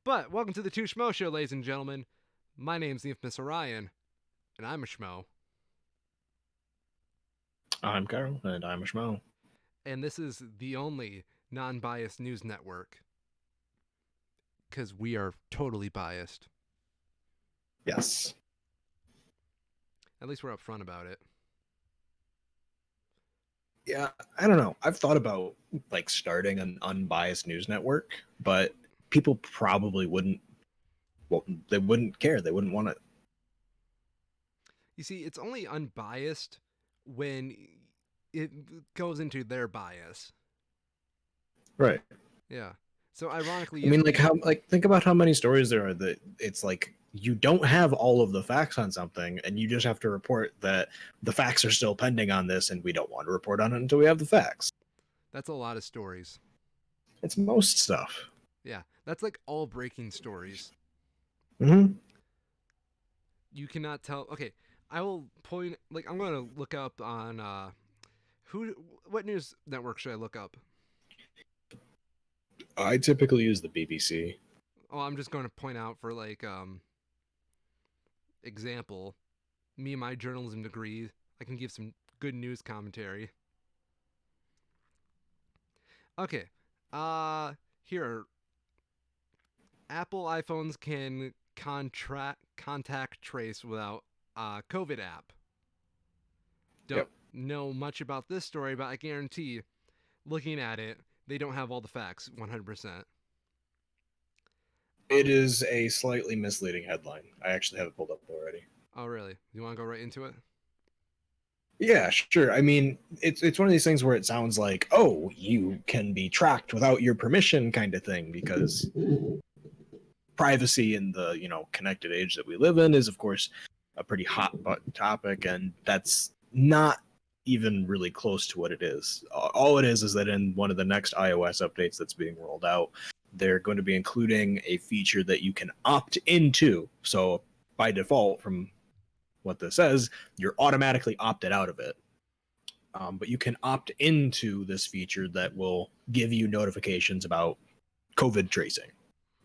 But welcome to the Two Schmo Show, ladies and gentlemen. My name's the infamous Oryan, and I'm a Schmo. I'm Carl, and I'm a Schmo. And this is the only non biased news network, because we are totally biased. Yes. At least we're upfront about it. Yeah, I don't know. I've thought about starting an unbiased news network, but people probably wouldn't. Well, they wouldn't care. They wouldn't want it. You see, it's only unbiased when it goes into their bias. Right. Yeah. So ironically, I mean, think about how many stories there are that it's like you don't have all of the facts on something, and you just have to report that the facts are still pending on this, and we don't want to report on it until we have the facts. that's a lot of stories. It's most stuff. Yeah. That's like all breaking stories. Hmm. You cannot tell. Okay. I will point, like, I'm going to look up on what news network should I look up? I typically use the BBC. Oh, I'm just going to point out for like example, me and my journalism degree, I can give some good news commentary. Okay. Here, Apple iPhones can contract contact trace without COVID app. Don't Yep. know much about this story, but I guarantee looking at it, they don't have all the facts 100%. It Um is a slightly misleading headline. I actually have it pulled up already. oh really? You want to go right into it? Yeah, sure. I mean, it's one of these things where it sounds like, oh, you can be tracked without your permission, kind of thing, because privacy in the connected age that we live in is, of course, a pretty hot button topic, and that's not even really close to what it is. All it is that in one of the next iOS updates that's being rolled out, they're going to be including a feature that you can opt into. So by default, from what this says, you're automatically opted out of it. But you can opt into this feature that will give you notifications about COVID tracing.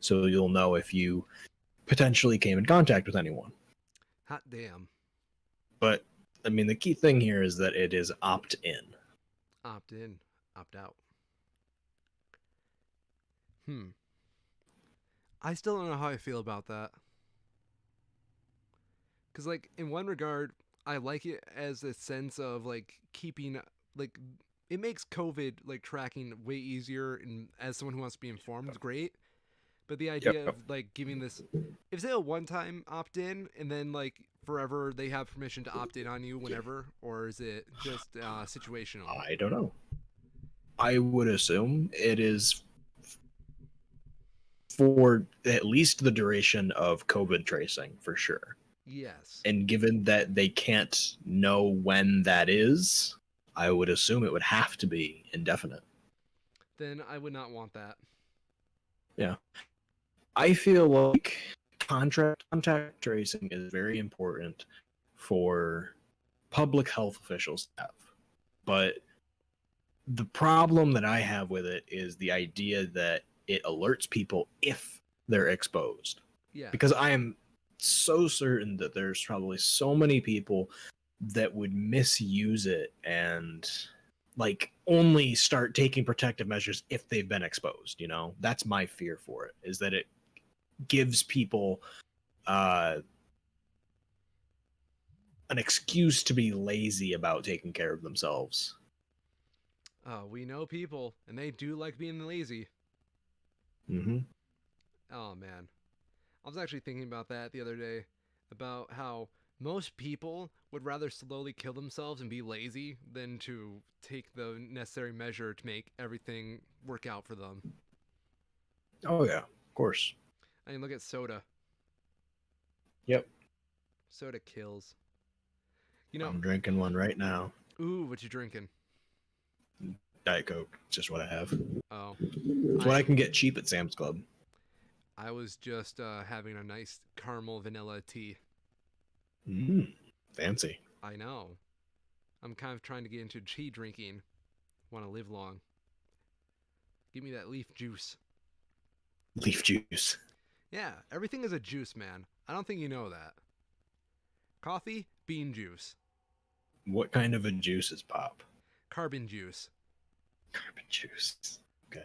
So you'll know if you potentially came in contact with anyone. Hot damn. But I mean, the key thing here is that it is opt in. Opt in, opt out. Hmm. I still don't know how I feel about that. Because, like, in one regard, I like it as a sense of, like, keeping, like, it makes COVID, like, tracking way easier. And as someone who wants to be informed, it's great. But the idea Yep. of, like, giving this, if they a one time opt in and then, like, forever they have permission to opt in on you whenever, or is it just situational? I don't know. I would assume it is for at least the duration of COVID tracing for sure. Yes. And given that they can't know when that is, I would assume it would have to be indefinite. Then I would not want that. Yeah. I feel like contact tracing is very important for public health officials to have. But the problem that I have with it is the idea that it alerts people if they're exposed. Because Yes. I am so certain that there's probably so many people that would misuse it and only start taking protective measures if they've been exposed. That's my fear for it, is that it gives people uh, an excuse to be lazy about taking care of themselves. We know people, and they do like being lazy. Hmm. Oh, man. I was actually thinking about that the other day about how most people would rather slowly kill themselves and be lazy than to take the necessary measure to make everything work out for them. Oh yeah, of course. I mean, look at soda. Yep. Soda kills. You know, I'm drinking one right now. ooh, what you drinking? Diet Coke. It's just what I have. Oh, It's what I I can get cheap at Sam's Club. I was just having a nice caramel vanilla tea. Mm, fancy. I know. I'm kind of trying to get into tea drinking. Want to live long. Give me that leaf juice. Leaf juice. Yeah, everything is a juice, man. I don't think you know that. Coffee, bean juice. What kind of a juice is pop? Carbon juice. Carbon juice. Okay.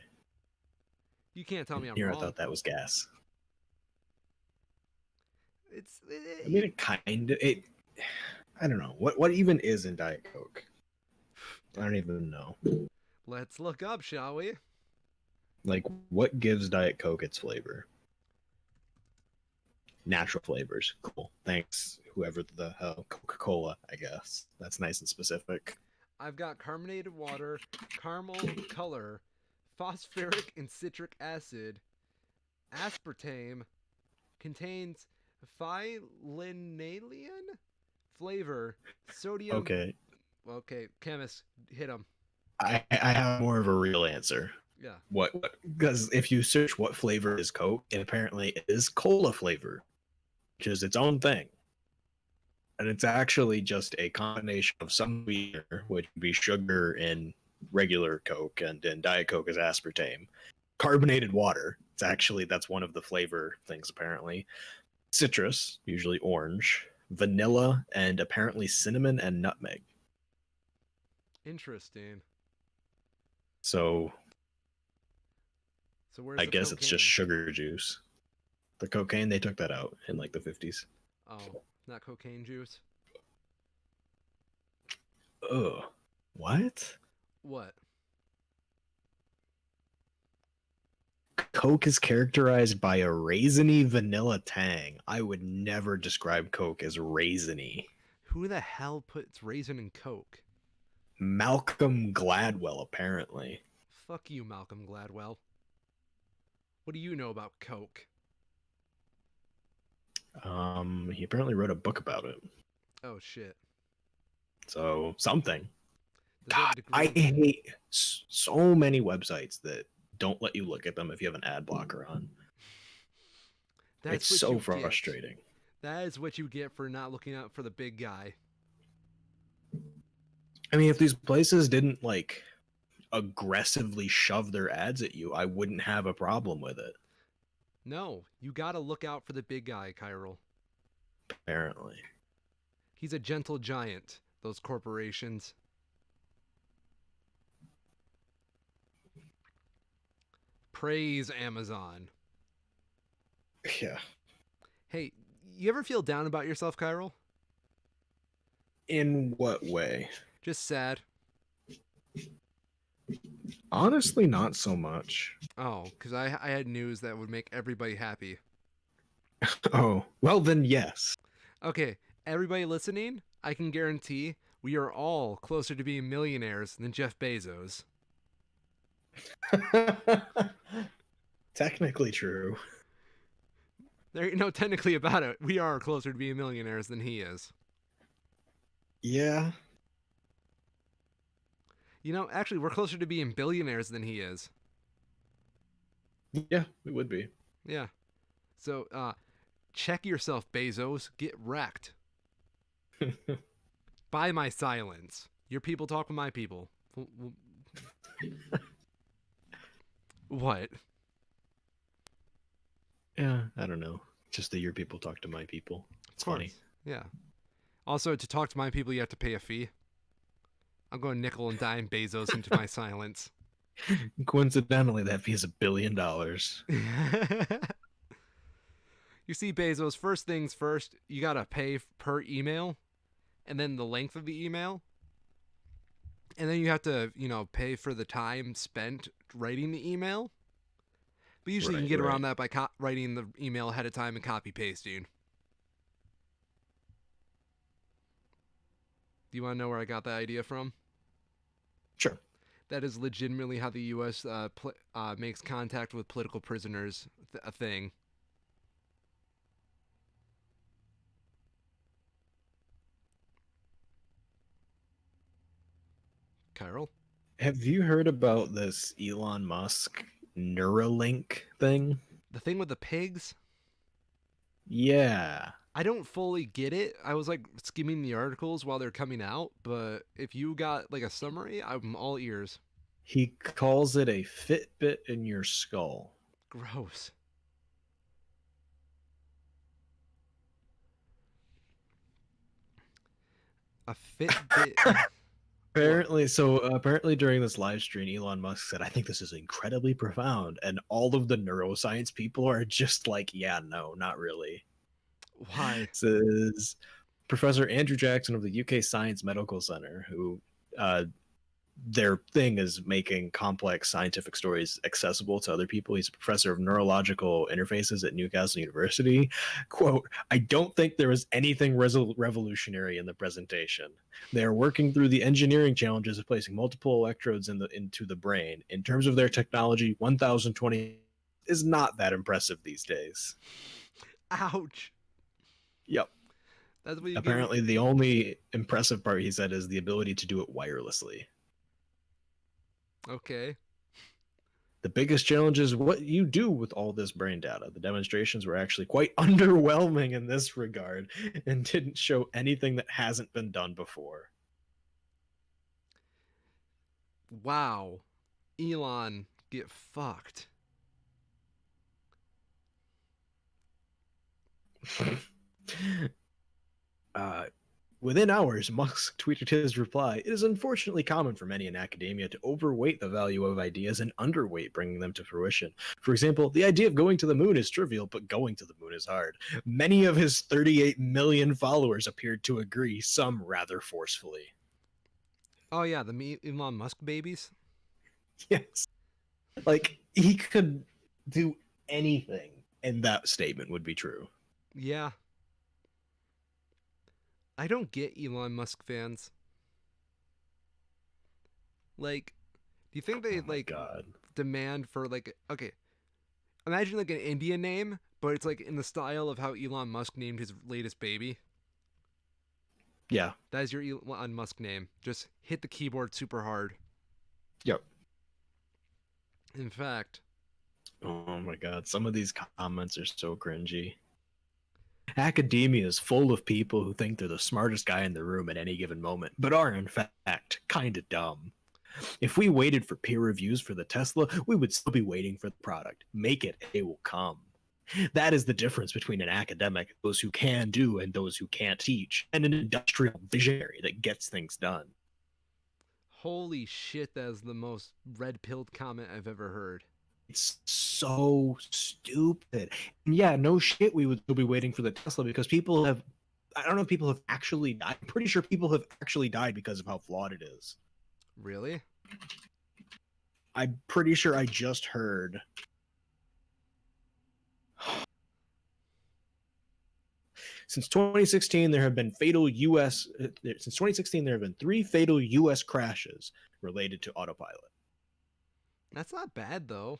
You can't tell me I'm Here, I wrong. thought that was gas. It's I mean, it kind of it. I don't know what even is in Diet Coke. I don't even know. Let's look up, shall we? Like, what gives Diet Coke its flavor? Natural flavors. Cool. Thanks, whoever the hell. Coca-Cola, I guess. That's nice and specific. I've got carbonated water, caramel color, phosphoric and citric acid, aspartame, contains phenylalanine flavor, sodium. Okay, Okay, chemist, hit him. I have more of a real answer. Yeah, What? Because if you search what flavor is Coke, it apparently is cola flavor, which is its own thing. And it's actually just a combination of some sweetener, which would be sugar in regular Coke, and in Diet Coke is aspartame. Carbonated water. It's actually that's one of the flavor things apparently. Citrus, usually orange, vanilla, and apparently cinnamon and nutmeg. interesting. So So where's I the guess it's just cocaine? sugar juice. The cocaine, they took that out in like the 50s. Oh, not cocaine juice. Ugh. What? What? Coke is characterized by a raisiny vanilla tang. I would never describe Coke as raisiny. Who the hell puts raisin in Coke? Malcolm Gladwell, apparently. Fuck you, Malcolm Gladwell. What do you know about Coke? He apparently wrote a book about it. Oh shit. So something. Does he have a God, I degree? hate so many websites that don't let you look at them if you have an ad blocker on. It's That's what so you get. frustrating. That is what you get for not looking out for the big guy. I mean, if these places didn't like aggressively shove their ads at you, I wouldn't have a problem with it. No, you gotta look out for the big guy, Kyril. Apparently. He's a gentle giant, those corporations. Praise Amazon. Yeah. Hey, you ever feel down about yourself, Kyril? In what way? Just sad? Honestly, not so much. Oh, because I had news that would make everybody happy. Oh, well then, yes. Okay, everybody listening, I can guarantee we are all closer to being millionaires than Jeff Bezos. Technically true. There ain't no technically about it. We are closer to being millionaires than he is. Yeah. You know, actually, we're closer to being billionaires than he is. Yeah, it would be. Yeah. So, check yourself, Bezos. Get wrecked. Buy my silence. Your people talk with my people. What? Yeah, I don't know. Just that your people talk to my people. Of It's funny. course. Yeah. Also, to talk to my people, you have to pay a fee. I'm going nickel and dime Bezos into my silence. Coincidentally, that fee is $1 billion. You see, Bezos, first things first, you gotta pay per email, and then the length of the email, and then you have to, pay for the time spent writing the email. But usually you can Right, get around right. that by writing the email ahead of time and copy pasting. Do you want to know where I got that idea from? Sure. That is legitimately how the U.S. Makes contact with political prisoners a thing. Kyril? Have you heard about this Elon Musk Neuralink thing? The thing with the pigs? Yeah. I don't fully get it. I was like skimming the articles while they're coming out, but if you got like a summary, I'm all ears. He calls it a Fitbit in your skull. Gross. A Fitbit. What? Apparently during this live stream, Elon Musk said, "I think this is incredibly profound," and all of the neuroscience people are just like, "Yeah, no, not really." Why? Says Professor Andrew Jackson of the UK Science Medical Center, who uh, their thing is making complex scientific stories accessible to other people. He's a professor of neurological interfaces at Newcastle University. Quote, "I don't think there was anything revolutionary in the presentation. They are working through the engineering challenges of placing multiple electrodes into the brain. In terms of their technology, 1020 is not that impressive these days." Ouch. Yep. That's what you get. Apparently, the only impressive part he said is the ability to do it wirelessly. Okay. The biggest challenge is what you do with all this brain data. The demonstrations were actually quite underwhelming in this regard and didn't show anything that hasn't been done before. Wow. Elon, get fucked. uh, Within hours, Musk tweeted his reply. "It is unfortunately common for many in academia to overweight the value of ideas and underweight bringing them to fruition. For example, the idea of going to the moon is trivial, but going to the moon is hard." Many of his 38 million followers appeared to agree, some rather forcefully. Oh yeah, the Elon Musk babies. Yes. Like, he could do anything, and that statement would be true. Yeah. I don't get Elon Musk fans. Like, do you think they Oh my like god. demand for like okay, imagine like an Indian name, but it's like in the style of how Elon Musk named his latest baby. Yeah. That is your Elon Musk name. Just hit the keyboard super hard. Yep. In fact, Oh my god. Some of these comments are so cringy. Academia is full of people who think they're the smartest guy in the room at any given moment, but are in fact kind of dumb. If we waited for peer reviews for the Tesla, we would still be waiting for the product. Make it, it will come. That is the difference between an academic, those who can do and those who can't teach, and an industrial visionary that gets things done. holy shit, that is the most red pilled comment I've ever heard. It's so stupid. And yeah, no shit, we would still be waiting for the Tesla because people have. I don't know if people have actually died. I'm pretty sure people have actually died because of how flawed it is. Really? I'm pretty sure I just heard. Since 2016, there have been fatal U.S. Since 2016, there have been 3 fatal U.S. crashes related to autopilot. That's not bad though.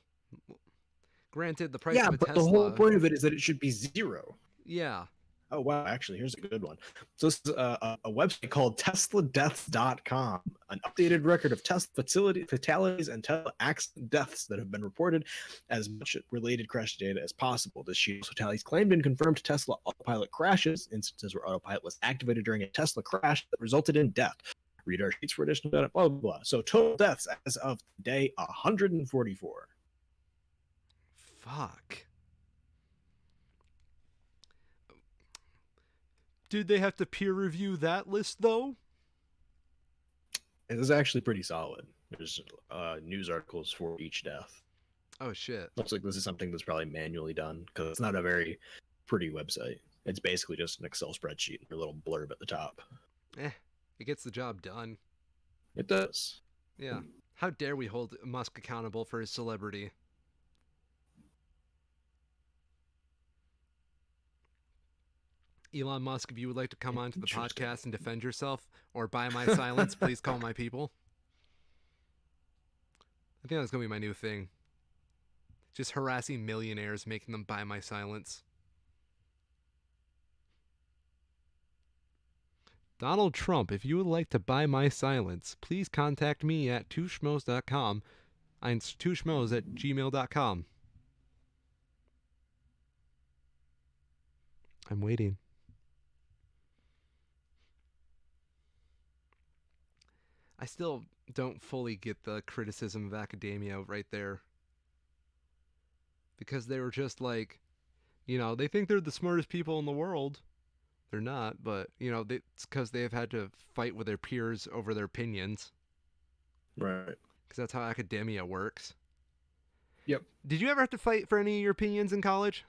Granted, the price Yeah, of a but the whole Tesla. point of it is that it should be 0. Yeah. Oh wow, actually, here's a good one. So this is a website called TeslaDeaths.com, an updated record of Tesla fatalities and Tesla accident deaths that have been reported, as much related crash data as possible. This sheet also tallies claimed and confirmed Tesla autopilot crashes, instances where autopilot was activated during a Tesla crash that resulted in death. Read our sheets for additional data. Blah blah blah. So total deaths as of today, 144. Fuck. Did they have to peer review that list though? It is actually pretty solid. There's news articles for each death. Oh shit. Looks like this is something that's probably manually done because it's not a very pretty website. It's basically just an Excel spreadsheet and a little blurb at the top. Eh. It gets the job done. It does. Yeah. How dare we hold Musk accountable for his celebrity? Elon Musk, if you would like to come onto the Interesting. podcast and defend yourself or buy my silence, please call my people. I think that's going to be my new thing. Just harassing millionaires, making them buy my silence. Donald Trump, if you would like to buy my silence, please contact me at twoschmoes.com. I'm twoschmoes at gmail.com. I'm waiting. I still don't fully get the criticism of academia right there. Because they were just like, they think they're the smartest people in the world. They're not, but it's because they have had to fight with their peers over their opinions. Right. Because that's how academia works. Yep. Did you ever have to fight for any of your opinions in college?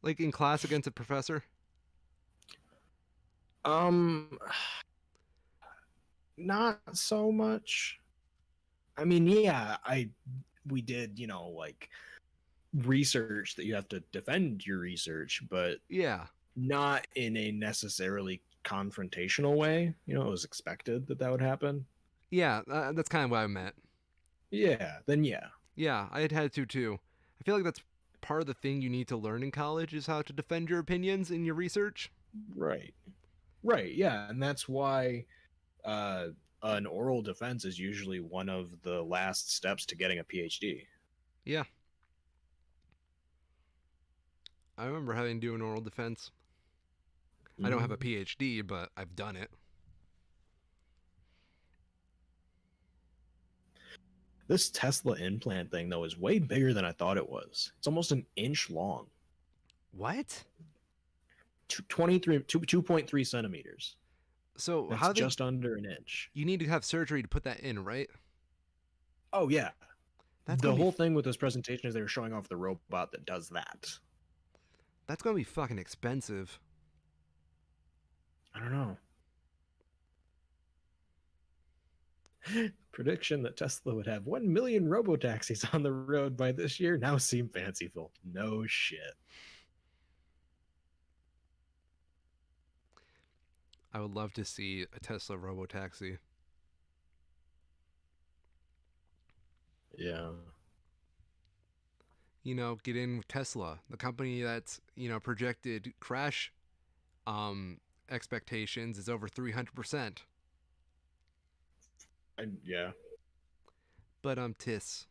Like in class against a professor? Um, not so much. I mean, yeah, I we did, like research that you have to defend your research, but Yeah. not in a necessarily confrontational way. It was expected that that would happen. Yeah, that's kind of what I meant. Yeah, then yeah. Yeah, I had to too. I feel like that's part of the thing you need to learn in college is how to defend your opinions in your research. Right. Right, yeah, and that's why uh an oral defense is usually one of the last steps to getting a PhD. Yeah, I remember having to do an oral defense. I don't have a Mhm. PhD, but I've done it. This Tesla implant thing though is way bigger than I thought it was. It's almost an inch long. What? 2.3 centimeters. So That's how they? just under an inch. You need to have surgery to put that in, right? Oh yeah. That's The gonna be whole thing with this presentation is they were showing off the robot that does that. that's gonna be fucking expensive. I don't know. Prediction that Tesla would have 1 million robotaxis on the road by this year now seem fanciful. No shit. I would love to see a Tesla robotaxi. Yeah. Get in with Tesla, the company that's projected crash um expectations is over 300%. Yeah. But tis.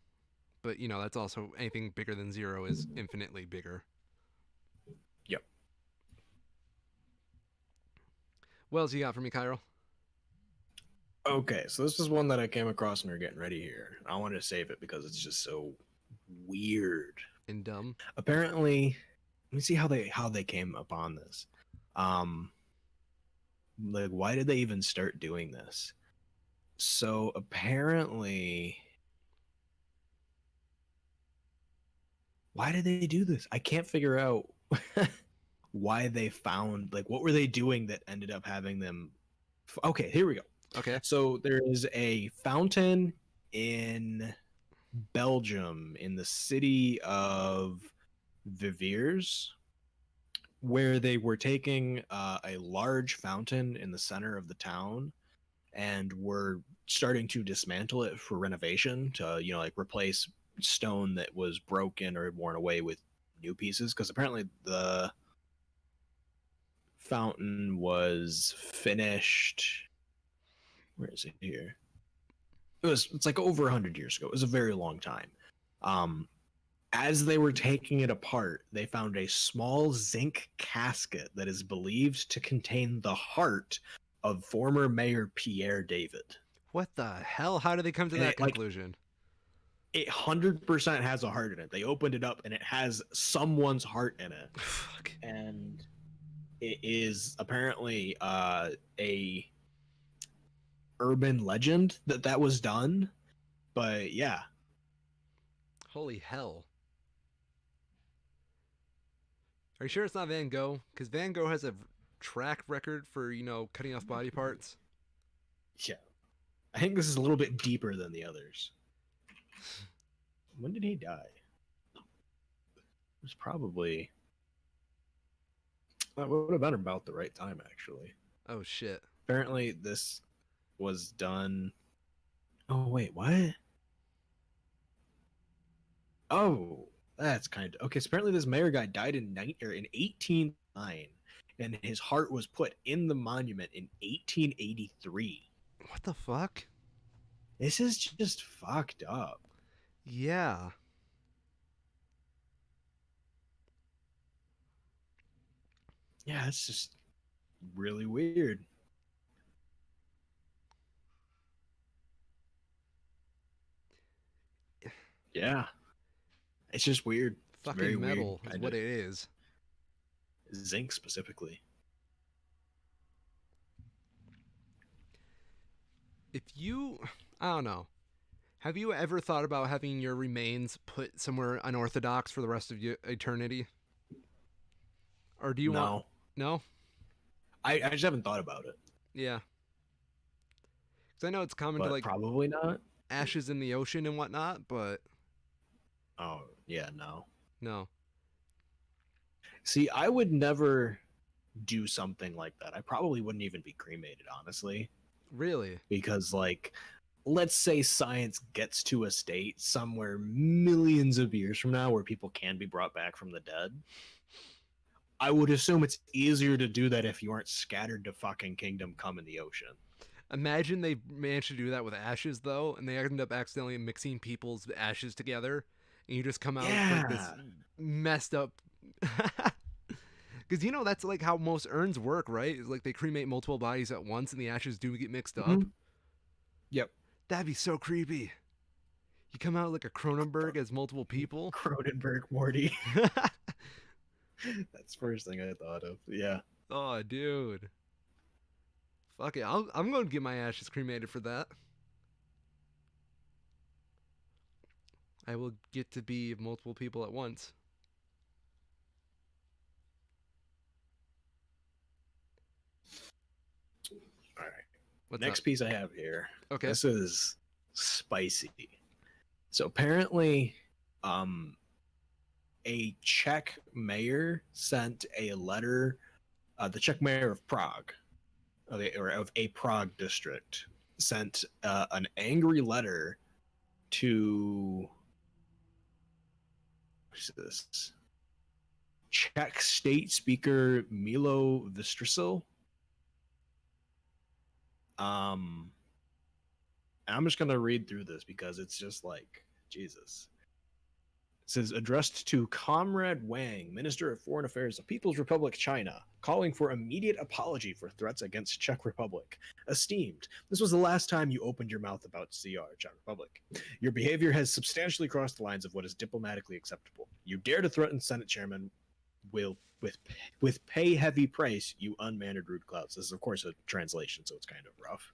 But that's also anything bigger than zero is infinitely bigger. Yep. What else you got for me, Cairo? Okay, so this is one that I came across when we were getting ready here. I wanted to save it because it's just so weird. And dumb. Apparently, let me see how they came upon this. Um, like why did they even start doing this? So apparently, why did they do this? I can't figure out why they found like what were they doing that ended up having them. Okay, here we go. Okay. So there is a fountain in Belgium in the city of Viviers where they were taking a large fountain in the center of the town and were starting to dismantle it for renovation to like replace stone that was broken or worn away with new pieces because apparently the fountain was finished. Where is it here? It's like over 100 years ago. It was a very long time. um as they were taking it apart, they found a small zinc casket that is believed to contain the heart of former Mayor Pierre David. What the hell? How did they come to And that it like conclusion? it 100% has a heart in it. They opened it up and it has someone's heart in it. Fuck. And it is apparently a urban legend that that was done. But yeah, Holy hell. Are you sure it's not Van Gogh? Because Van Gogh has a track record for, cutting off body parts. yeah. I think this is a little bit deeper than the others. When did he die? It was probably that would have been about the right time, actually. Oh, shit. Apparently, this was done. Oh wait, what? Oh, that's kind of okay. So apparently, this mayor guy died in 1809, and his heart was put in the monument in 1883. What the fuck? This is just fucked up. Yeah. Yeah, it's just really weird. Yeah, it's just weird. It's very Fucking weird, metal is kind what of. it is. zinc specifically. If you, I don't know, have you ever thought about having your remains put somewhere unorthodox for the rest of eternity? Or do you want? No, No. I just haven't thought about it, Yeah, because I know it's common to but like probably not. ashes in the ocean and whatnot, but Oh yeah, no. no. See, I would never do something like that. I probably wouldn't even be cremated, honestly, Really? because like let's say science gets to a state somewhere millions of years from now where people can be brought back from the dead. I would assume it's easier to do that if you aren't scattered to fucking kingdom come in the ocean. Imagine they managed to do that with ashes though, and they end up accidentally mixing people's ashes together, and you just come out with like this Yeah. messed up. Because you know that's like how most urns work, right? It's like they cremate multiple bodies at once, and the ashes do get mixed up. Mhm. Yep. That'd be so creepy. You come out like a Cronenberg as multiple people. Cronenberg Morty. That's the first thing I thought of. Yeah. Oh, dude. Fuck it. I'm going to get my ashes cremated for that. I will get to be multiple people at once. All right. What's up? Next piece I have here. Okay. This is spicy. So apparently, um, a Czech mayor sent a letter. The Czech mayor of Prague, or of a Prague district, sent an angry letter to what's this? Czech state speaker Milo Vystrčil. Um, I'm just gonna read through this because it's just like Jesus. It says addressed to Comrade Wang, Minister of Foreign Affairs of People's Republic China, calling for immediate apology for threats against Czech Republic. Esteemed, this was the last time you opened your mouth about CR, Czech Republic. Your behavior has substantially crossed the lines of what is diplomatically acceptable. You dare to threaten Senate Chairman will with pay heavy price, you unmannered rude clouds. This is of course a translation, so it's kind of rough.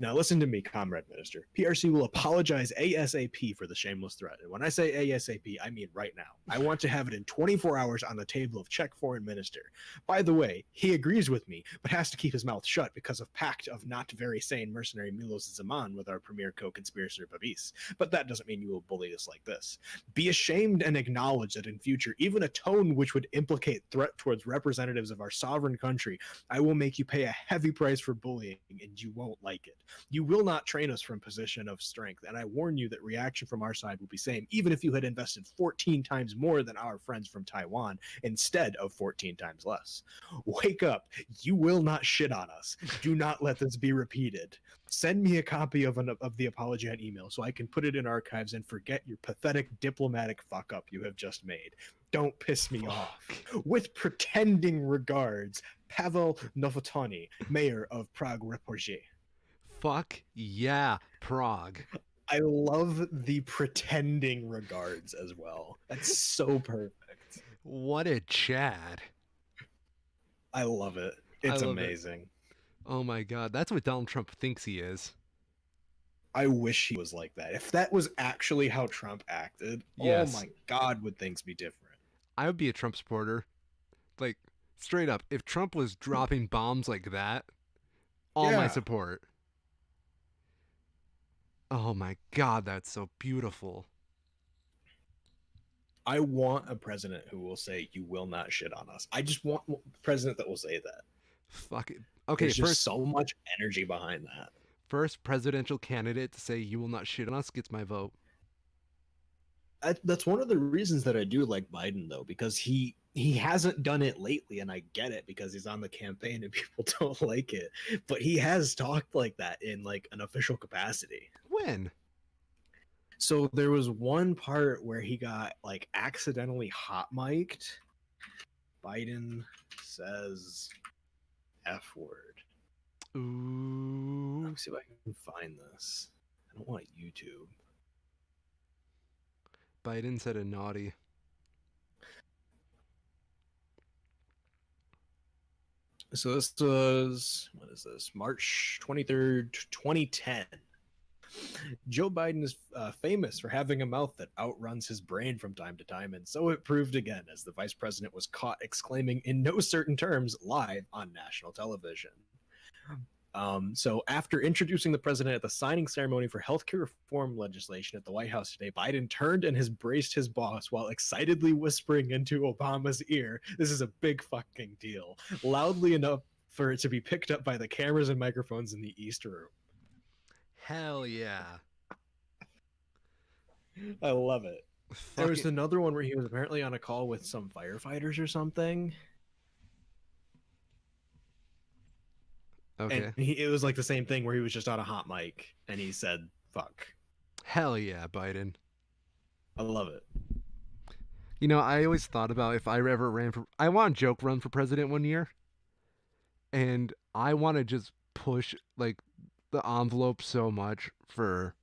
Now, listen to me, Comrade Minister. PRC will apologize ASAP for the shameless threat. And when I say ASAP, I mean right now. I want to have it in 24 hours on the table of Czech Foreign Minister. By the way, he agrees with me, but has to keep his mouth shut because of pact of not very sane mercenary Milos Zeman with our premier co-conspirator Babis. But that doesn't mean you will bully us like this. Be ashamed and acknowledge that in future, even a tone which would implicate threat towards representatives of our sovereign country, I will make you pay a heavy price for bullying, and you won't like it. You will not train us from position of strength, and I warn you that reaction from our side will be same, even if you had invested 14 times more than our friends from Taiwan instead of 14 times less. Wake up. You will not shit on us. Do not let this be repeated. Send me a copy of the apology on email so I can put it in archives and forget your pathetic diplomatic fuck up you have just made. Don't piss me off. With pretending regards, Pavel Novotny, mayor of Prague Reporge. Fuck yeah, Prague. I love the pretending regards as well. That's so perfect. What a Chad. I love it. I It's love it. amazing. Oh my god, that's what Donald Trump thinks he is. I wish he was like that. If that was actually how Trump acted, oh Yes, my God, would things be different? I would be a Trump supporter. Like, straight up, if Trump was dropping bombs like that, all my Yeah. support. Oh my god, that's so beautiful. I want a president who will say, you will not shit on us. I just want a president that will say that. Fuck it. Okay, There's just first so much energy behind that. first presidential candidate to say you will not shit on us gets my vote. That's one of the reasons that I do like Biden, though, because he hasn't done it lately, and I get it because he's on the campaign and people don't like it. But he has talked like that in like an official capacity. When? So there was one part where he got like accidentally hot mic'd. Biden says F word. Let Ooh. me see if I can find this. I don't want YouTube. Biden said a naughty. So this was, what is this? March 23rd, 2010. Joe Biden is famous for having a mouth that outruns his brain from time to time, and so it proved again as the vice president was caught exclaiming in no certain terms live on national television. So after introducing the president at the signing ceremony for healthcare reform legislation at the White House today, Biden turned and has braced his boss while excitedly whispering into Obama's ear, "This is a big fucking deal," loudly enough for it to be picked up by the cameras and microphones in the East Room. Hell yeah. I love it. There was Fucking another one where he was apparently on a call with some firefighters or something, and okay. it was like the same thing where he was just on a hot mic and he said "fuck." Hell yeah, Biden. I love it. You know, I always thought about if I ever ran for I want to joke run for president one year, and I want to just push like the envelope so much for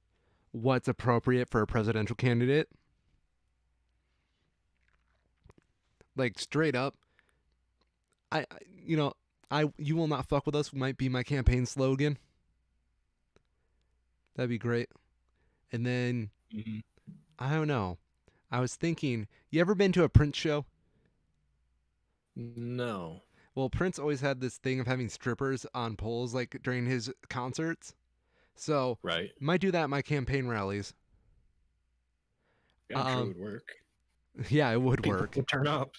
what's appropriate for a presidential candidate. Like straight up, you know, I you will not fuck with us might be my campaign slogan. That'd be great. And then Mhm. I don't know. I was thinking, you ever been to a Prince show? No. Well, Prince always had this thing of having strippers on poles like during his concerts. So, Right. might do that at my campaign rallies. Yeah, I'm sure it Um, would work. yeah, it would People work. would turn up.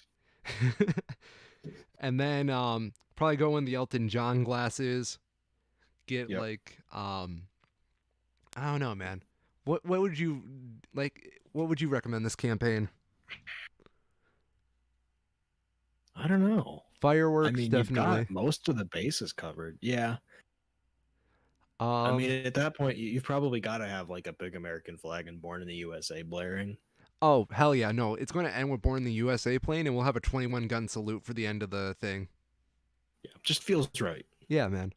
And then probably go in the Elton John glasses. Get Yep. like I don't know, man. What would you like? What would you recommend this campaign? I don't know. I Fireworks, mean, you've got definitely. most of the bases covered. Yeah. I Um, mean, at that point, you've probably got to have like a big American flag and "Born in the USA" blaring. oh hell yeah, no! It's going to end with "Born in the USA" playing, and we'll have a 21 gun salute for the end of the thing. Yeah, just feels right. Yeah, man.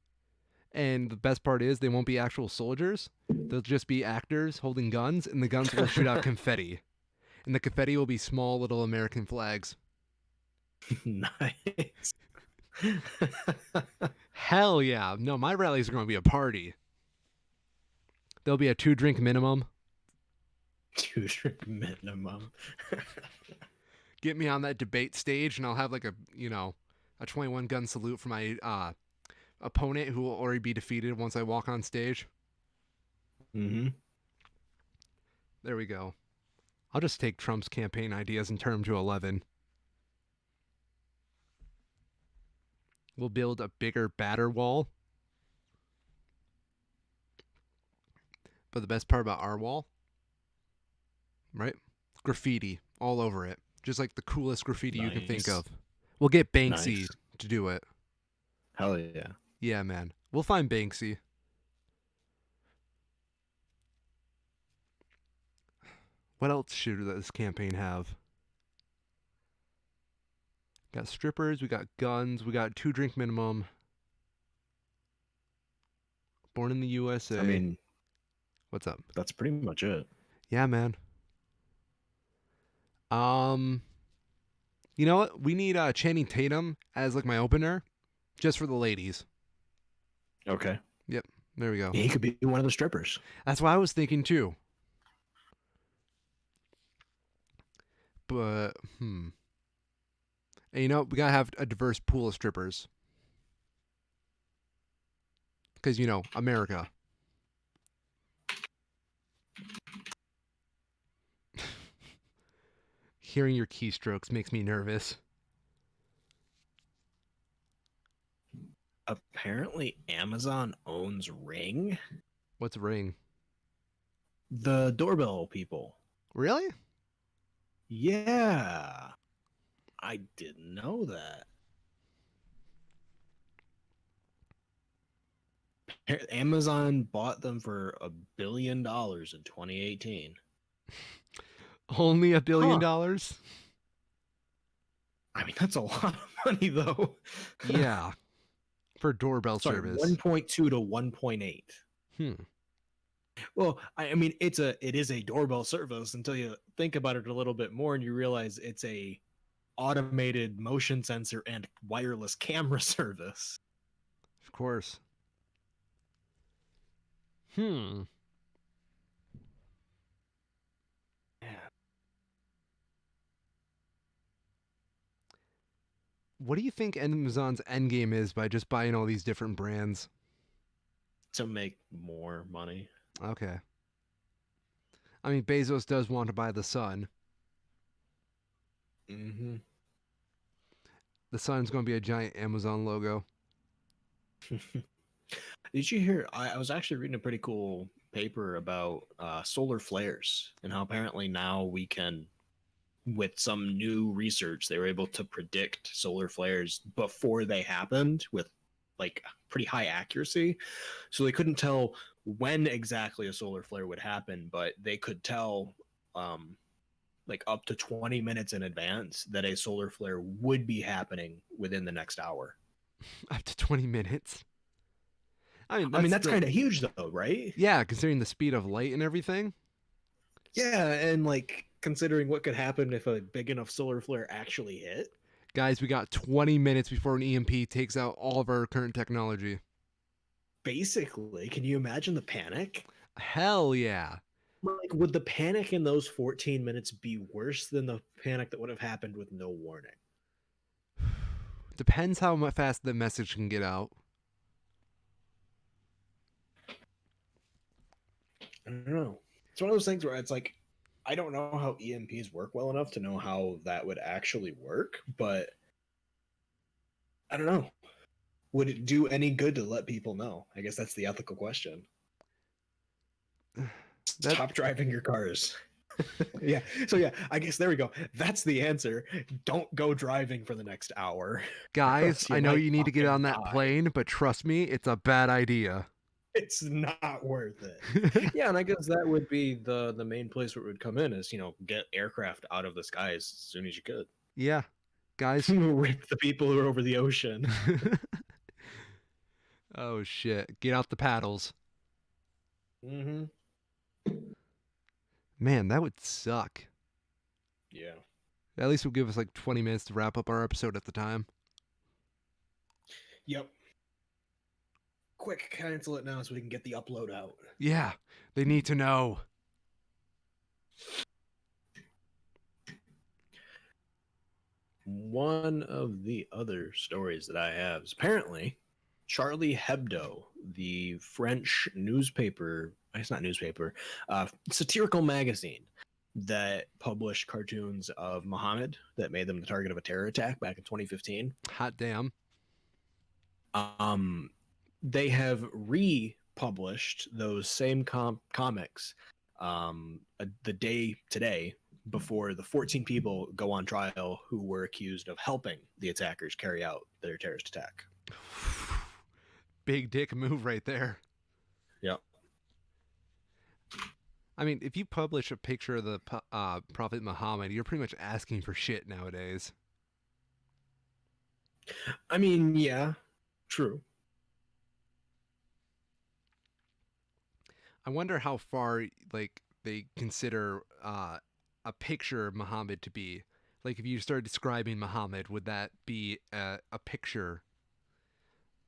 And the best part is they won't be actual soldiers. They'll just be actors holding guns, and the guns will shoot out confetti. And the confetti will be small little American flags. Nice. Hell yeah. No, my rallies are going to be a party. There'll be a 2 drink minimum. 2 drink minimum. Get me on that debate stage, and I'll have like a 21 gun salute for my opponent who will already be defeated once I walk on stage. Mm-hmm. There we go. I'll just take Trump's campaign ideas and turn them to 11. We'll build a bigger batter wall. But the best part about our wall, right? Graffiti all over it. Just like the coolest graffiti you can think Nice. of. We'll get Banksy Nice. to do it. Hell yeah. Yeah, man. We'll find Banksy. What else should this campaign have? Got strippers, we got guns, we got 2 drink minimum. Born in the I USA. mean, What's up? that's pretty much it. Yeah, man. Um, you know what? We need Channing Tatum as like my opener, just for the ladies. Okay. Yep, there we go. He could be one of the strippers. That's what I was thinking too. But And you know, we gotta have a diverse pool of strippers. Because, America. Hearing your keystrokes makes me nervous. Apparently, Amazon owns Ring, What's Ring? the doorbell people. Really? Yeah. I didn't know that. Amazon bought them for $1 billion in 2018. Only $1 billion? Huh. I mean, that's a lot of money, though. Yeah. For doorbell Sorry, service. 1.2 to 1.8. Hmm. Well, I mean, it is a doorbell service until you think about it a little bit more and you realize it's a automated motion sensor and wireless camera service. Of course. Hmm. What do you think Amazon's endgame is by just buying all these different brands? To make more money. Okay. I mean, Bezos does want to buy the sun. Mm-hmm. The sun's going to be a giant Amazon logo. Did you hear? I was actually reading a pretty cool paper about solar flares and how apparently now we can, with some new research, they were able to predict solar flares before they happened with like pretty high accuracy. So they couldn't tell when exactly a solar flare would happen, but they could tell like up to 20 minutes in advance that a solar flare would be happening within the next hour. Up to 20 minutes. I mean, I mean, that's that's still. kind of huge though, right? Yeah, considering the speed of light and everything. Yeah, and like considering what could happen if a big enough solar flare actually hit. Guys, we got 20 minutes before an EMP takes out all of our current technology. Basically, can you imagine the panic? Hell yeah. Like, would the panic in those 14 minutes be worse than the panic that would have happened with no warning? Depends how fast the message can get out. I don't know. It's one of those things where it's like, I don't know how EMPs work well enough to know how that would actually work, but I don't know. Would it do any good to let people know? I guess that's the ethical question. That Stop driving your cars. Yeah. So yeah, I guess there we go. That's the answer. Don't go driving for the next hour. Or guys, else you I know might you need to get fucking on that die. plane, but trust me, it's a bad idea. It's not worth it. Yeah, and I guess that would be the main place where it would come in is, get aircraft out of the skies as soon as you could. Yeah, guys. Rip the people who are over the ocean. Oh shit. Get out the paddles. Mm-hmm. Man, that would suck. Yeah. At least it'll give us like 20 minutes to wrap up our episode at the time. Yep. Quick, cancel it now so we can get the upload out. Yeah, they need to know. One of the other stories that I have is apparently Charlie Hebdo, the French newspaper, it's not newspaper, satirical magazine that published cartoons of Muhammad that made them the target of a terror attack back in 2015. Hot damn. They have republished those same comics the day today before the 14 people go on trial who were accused of helping the attackers carry out their terrorist attack. Big dick move right there. Yep. I mean, if you publish a picture of the Prophet Muhammad, you're pretty much asking for shit nowadays. I mean, yeah, true. I wonder how far like they consider a picture of Muhammad to be. Like if you started describing Muhammad, would that be a picture,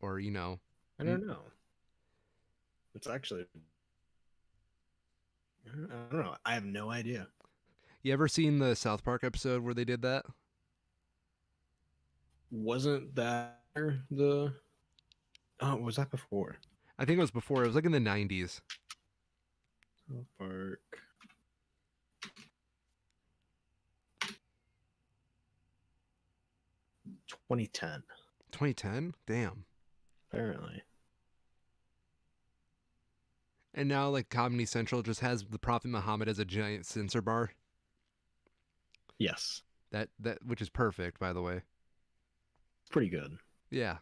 or I don't know. It's actually, I don't know. I have no idea. You ever seen the South Park episode where they did that? Wasn't that the? Oh, was that before? I think it was before. It was like in the 90s. South Park. 2010. 2010? Damn. Apparently. And now like Comedy Central just has the Prophet Muhammad as a giant censor bar. Yes. That which is perfect, by the way. Pretty good. Yeah.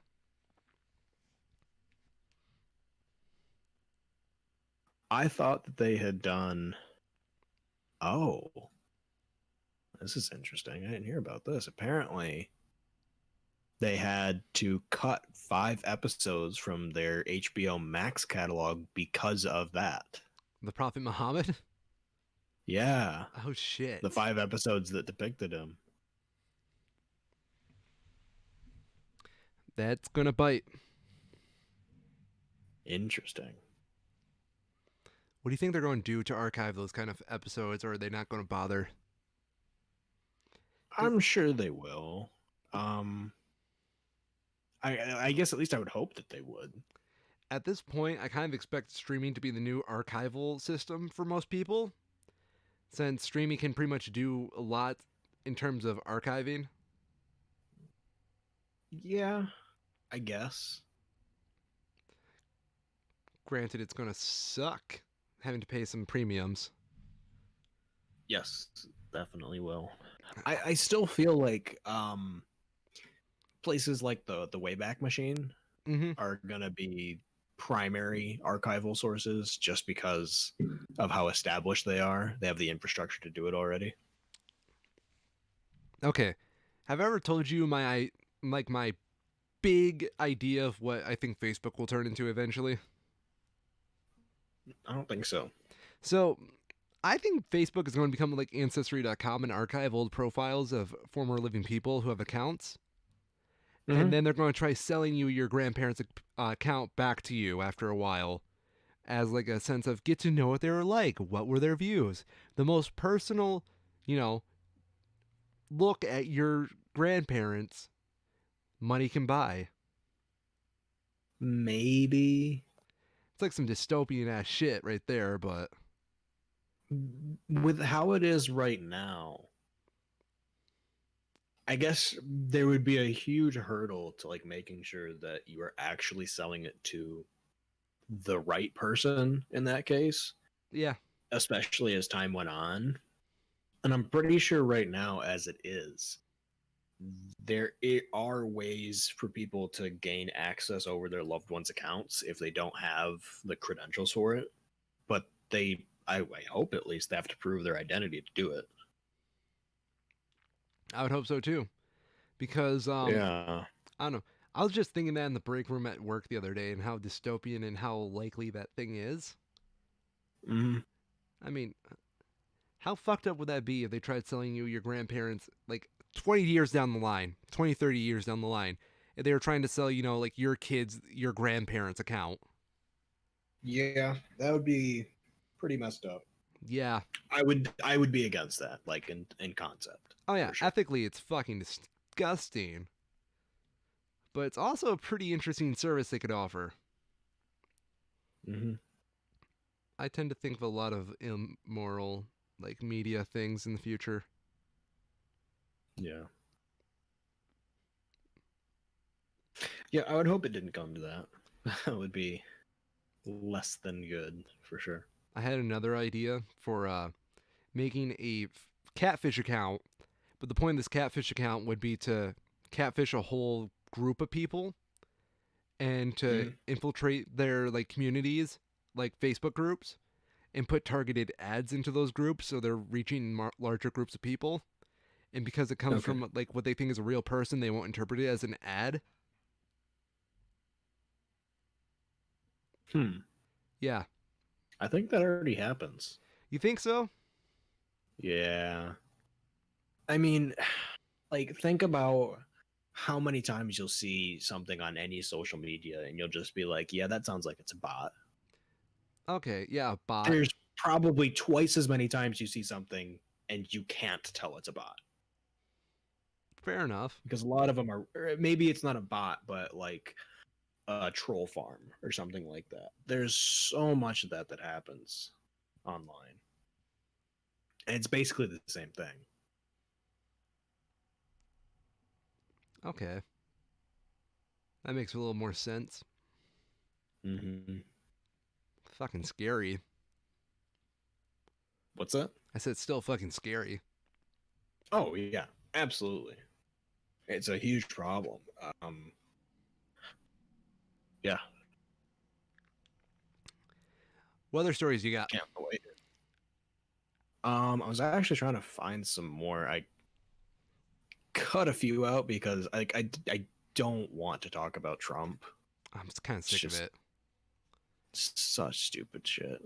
I thought that they had done. Oh, this is interesting. I didn't hear about this. Apparently, they had to cut 5 episodes from their HBO Max catalog because of that. The Prophet Muhammad? Yeah. Oh shit. The 5 episodes that depicted him. That's gonna bite. Interesting. What do you think they're going to do to archive those kind of episodes, or are they not going to bother? Because I'm sure they will. Um, I guess at least I would hope that they would. at this point, I kind of expect streaming to be the new archival system for most people, since streaming can pretty much do a lot in terms of archiving. Yeah, I guess. Granted, it's going to suck having to pay some premiums. Yes, definitely will. I still feel like places like the Wayback Machine Mm-hmm. are gonna be primary archival sources just because of how established they are. They have the infrastructure to do it already. Okay. Have I ever told you my big idea of what I think Facebook will turn into eventually? I don't think so. So, I think Facebook is going to become like Ancestry.com and archive old profiles of former living people who have accounts. And Mm-hmm. then they're going to try selling you your grandparents' account back to you after a while as like a sense of get to know what they were like, what were their views, the most personal, you know, look at your grandparents money can buy. Maybe It's like some dystopian ass shit right there, but with how it is right now, I guess there would be a huge hurdle to like making sure that you are actually selling it to the right person in that case, yeah. especially as time went on. And I'm pretty sure right now, as it is, are ways for people to gain access over their loved ones' accounts if they don't have the credentials for it. But I hope at least, they have to prove their identity to do it. I would hope so too. Because Yeah. I don't know. I was just thinking that in the break room at work the other day and how dystopian and how likely that thing is. Mm, I mean, how fucked up would that be if they tried selling you your grandparents like 20 years down the line, 20, 30 years down the line? If they were trying to sell, like your kids, your grandparents' account. yeah, that would be pretty messed up. Yeah. I would be against that, like in concept, Oh, yeah. for sure. Ethically, it's fucking disgusting. But it's also a pretty interesting service they could offer. Hmm. I tend to think of a lot of immoral, like media things in the future. Yeah. Yeah, I would hope it didn't come to that. That would be less than good for sure. I had another idea for making a catfish account, but the point of this catfish account would be to catfish a whole group of people and to Mm, infiltrate their like communities, like Facebook groups, and put targeted ads into those groups so they're reaching larger groups of people. And because it comes okay. from like what they think is a real person, they won't interpret it as an ad. Hmm. Yeah, I think that already happens. you think so? Yeah. I mean, like think about how many times you'll see something on any social media and you'll just be like, yeah, that sounds like it's a bot. Okay, yeah, bot. There's probably twice as many times you see something and you can't tell it's a bot. Fair enough. Because a lot of them are, or maybe it's not a bot, but like a troll farm or something like that. There's so much of that happens online. And it's basically the same thing. Okay, that makes a little more sense. Hmm. Fucking scary. What's that? I said still fucking scary. Oh, yeah, absolutely. It's a huge problem. Yeah, What other stories you got? can't wait. I was actually trying to find some more. I cut a few out because I don't want to talk about Trump. I'm just kind of It's sick of just it. such stupid shit.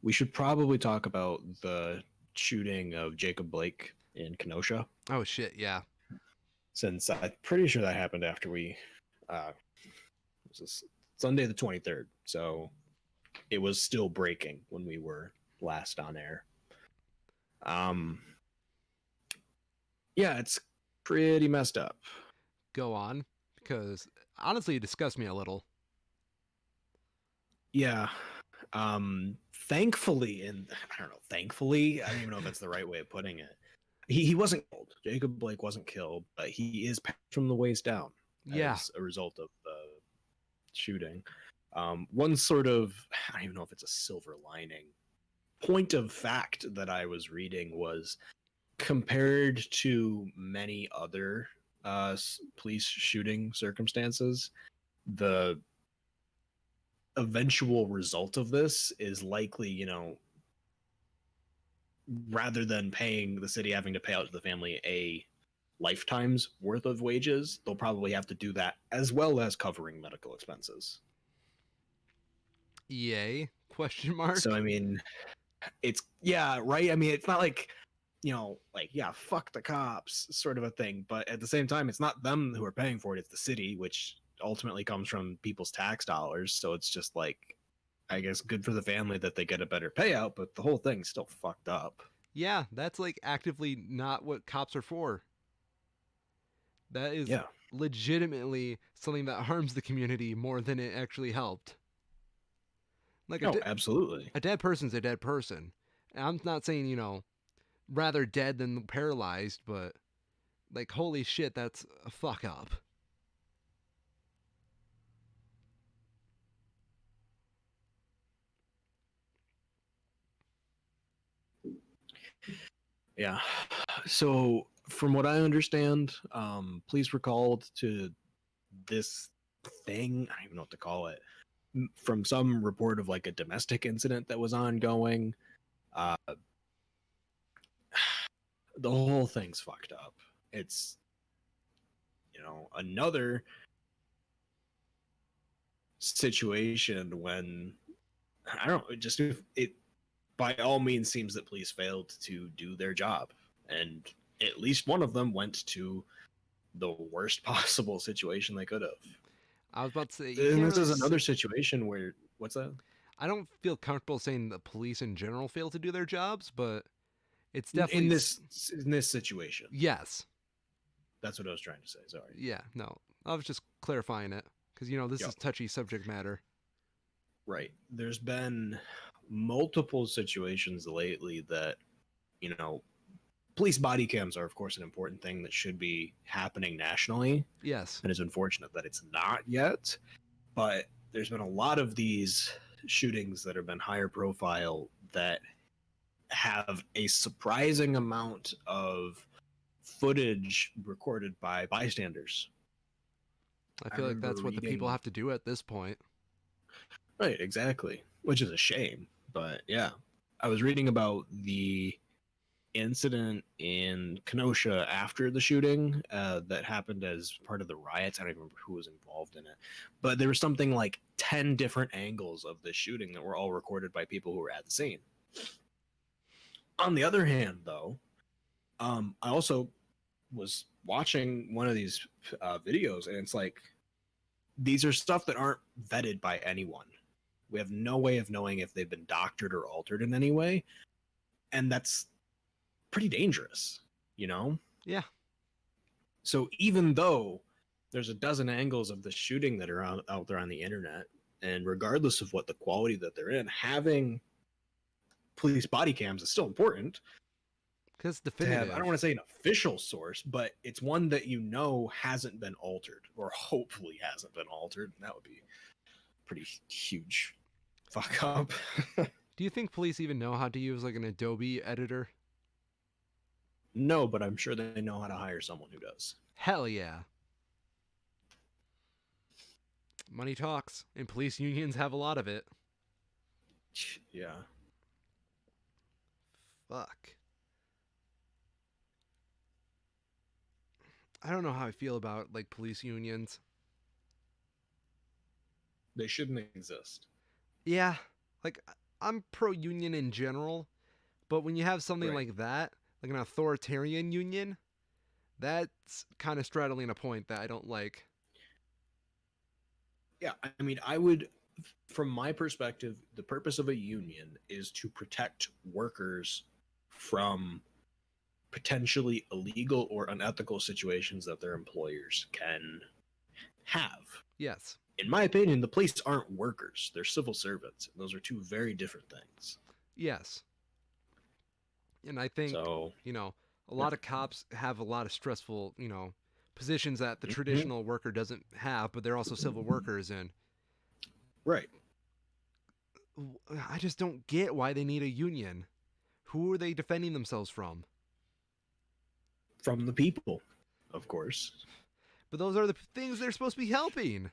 We should probably talk about the shooting of Jacob Blake in Kenosha, Oh shit, yeah. since I'm pretty sure that happened after we This is Sunday the 23rd, so it was still breaking when we were last on air. Um, yeah, it's pretty messed up. Go on, because honestly, it disgusts me a little. Yeah. Thankfully, and I don't know, thankfully, I don't even know if that's the right way of putting it. He wasn't killed. Jacob Blake wasn't killed, but he is patched from the waist down Yeah, as a result of the shooting. One sort of, I don't even know if it's a silver lining point of fact that I was reading was compared to many other police shooting circumstances, the eventual result of this is likely, rather than paying the city having to pay out to the family a lifetime's worth of wages, they'll probably have to do that as well as covering medical expenses. EA? Question So, mark. I mean, it's, yeah, right. I mean, it's not like, like, yeah, fuck the cops sort of a thing. But at the same time, it's not them who are paying for it, it's the city, which ultimately comes from people's tax dollars. So it's just like, I guess, good for the family that they get a better payout, but the whole thing's still fucked up. Yeah, that's like actively not what cops are for. That is Yeah. legitimately something that harms the community more than it actually helped. Like Oh, absolutely. a dead person's a dead person. And I'm not saying, rather dead than paralyzed, but like, holy shit, that's a fuck up. Yeah. So, from what I understand, police were called to this thing. I don't even know what to call it. From some report of like a domestic incident that was ongoing. Uh, the whole thing's fucked up. It's, another situation when, I don't know, it by all means seems that police failed to do their job. And at least one of them went to the worst possible situation they could have. I was about to say, you And can't this really is say. another situation where, what's that? I don't feel comfortable saying the police in general fail to do their jobs, but it's In definitely. this situation. Yes. That's what I was trying to say. Sorry. Yeah, no. I was just clarifying it. Because, this Yep. is touchy subject matter. Right. There's been multiple situations lately that, you know, police body cams are, of course, an important thing that should be happening nationally. Yes. And it's unfortunate that it's not yet. But there's been a lot of these shootings that have been higher profile that have a surprising amount of footage recorded by bystanders. I I feel like remember that's what the people reading, have to do at this point. right, exactly, which is a shame. But yeah, I was reading about the incident in Kenosha after the shooting that happened as part of the riots. I don't even remember who was involved in it, but there was something like 10 different angles of the shooting that were all recorded by people who were at the scene. On the other hand, though, I also was watching one of these videos, and it's like these are stuff that aren't vetted by anyone. We have no way of knowing if they've been doctored or altered in any way, and that's pretty dangerous, you know? Yeah. So even though there's a dozen angles of the shooting that are out there on the internet, and regardless of what the quality that they're in, having police body cams is still important Because to have. I don't definitive. want to say an official source, but it's one that hasn't been altered, or hopefully hasn't been altered. And that would be pretty huge fuck up. Do you think police even know how to use like an Adobe editor? No, but I'm sure they know how to hire someone who does. Hell yeah. Money talks, and police unions have a lot of it. Yeah. Fuck. I don't know how I feel about like police unions. They shouldn't exist. Yeah, like I'm pro union in general, but when you have something Right. like that, like an authoritarian union, that's kind of straddling a point that I don't like. Yeah, I mean, I would, from my perspective, the purpose of a union is to protect workers from potentially illegal or unethical situations that their employers can have. Yes. In my opinion, the police aren't workers, they're civil servants. Those are two very different things. Yes. And I think, So, you know, a yeah. lot of cops have a lot of stressful, positions that the Mhm. traditional worker doesn't have, but they're also civil workers. And Right. I just don't get why they need a union. Who are they defending themselves from? From the people, of course. But those are the things they're supposed to be helping.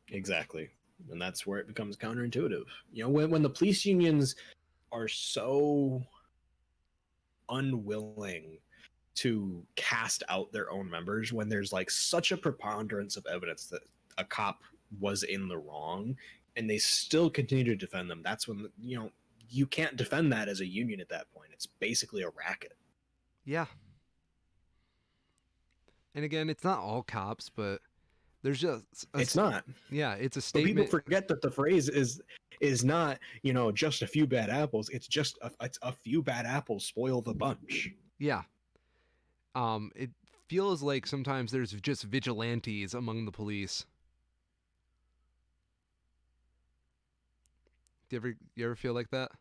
Exactly. And that's where it becomes counterintuitive. When the police unions are so unwilling to cast out their own members, when there's like such a preponderance of evidence that a cop was in the wrong, and they still continue to defend them, that's when, you can't defend that as a union at that point. It's basically a racket. Yeah. And again, it's not all cops, but there's just It's not. yeah, it's a But people statement. forget that the phrase is not, just a few bad apples. It's just it's a few bad apples spoil the bunch. Yeah. It feels like sometimes there's just vigilantes among the police. Do you ever feel like that?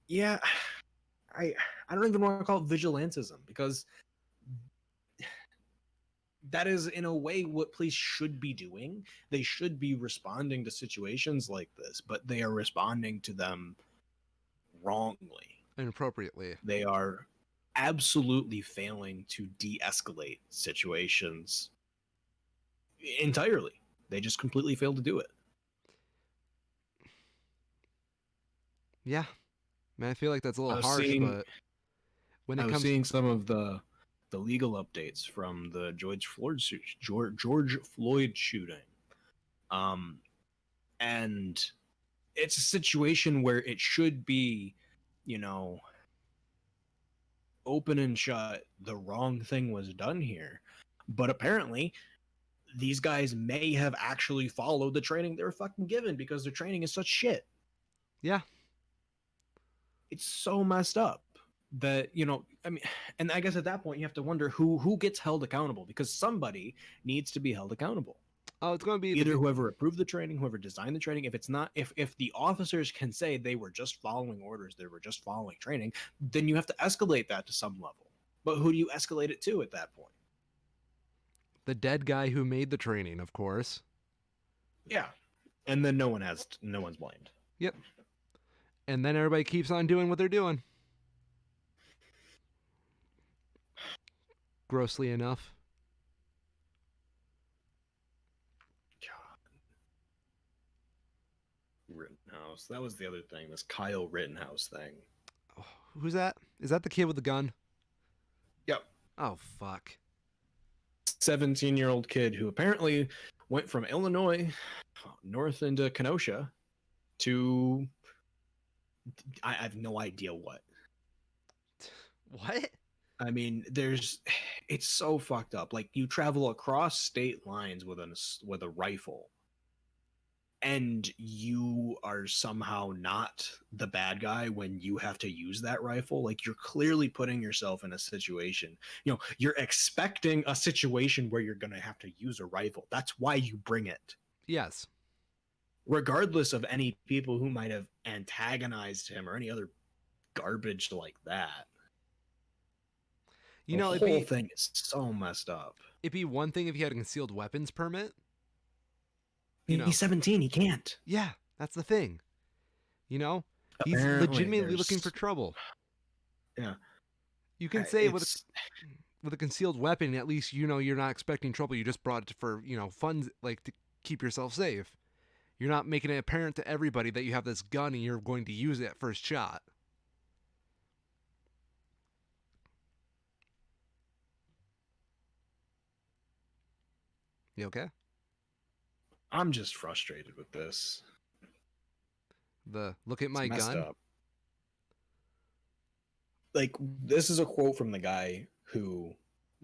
Yeah, I I don't even want to call it vigilantism, because that is in a way what police should be doing. They should be responding to situations like this, but they are responding to them wrongly. Inappropriately. They are absolutely failing to de-escalate situations entirely. They just completely fail to do it. Yeah. Man, I feel like that's a little I was harsh, seeing but when I it was comes seeing some of the legal updates from the George Floyd shooting. Um and it's a situation where it should be, you know, open and shut. The wrong thing was done here. But apparently, these guys may have actually followed the training they were fucking given, because their training is such shit. yeah. It's so messed up that, I mean, and I guess at that point you have to wonder who gets held accountable, because somebody needs to be held accountable. Oh, it's going to be Either whoever approved the training, whoever designed the training. If it's not, if the officers can say they were just following orders, they were just following training, then you have to escalate that to some level. But who do you escalate it to at that point? the dead guy who made the training, of course. Yeah, and then no one's blamed. Yep. And then everybody keeps on doing what they're doing. Grossly enough. Rittenhouse. That was the other thing. This Kyle Rittenhouse thing. Oh, who's that? Is that the kid with the gun? Yep. Oh, fuck. 17-year-old kid who apparently went from Illinois north into Kenosha to, I have no idea what. What? I mean, it's so fucked up. Like, you travel across state lines with a rifle, and you are somehow not the bad guy when you have to use that rifle. Like, you're clearly putting yourself in a situation. You're expecting a situation where you're going to have to use a rifle. That's why you bring it. Yes. Regardless of any people who might have antagonized him or any other garbage like that. You The know, whole thing is so messed up. it'd be one thing if he had a concealed weapons permit. He's 17. He can't. Yeah, that's the thing. You know, he's Apparently, legitimately looking for trouble. Yeah. You can say with a concealed weapon, at least you're not expecting trouble. You just brought it for funds, like to keep yourself safe. You're not making it apparent to everybody that you have this gun and you're going to use it at first shot. You okay? I'm just frustrated with this. The look at It's my messed gun. up. Like, this is a quote from the guy who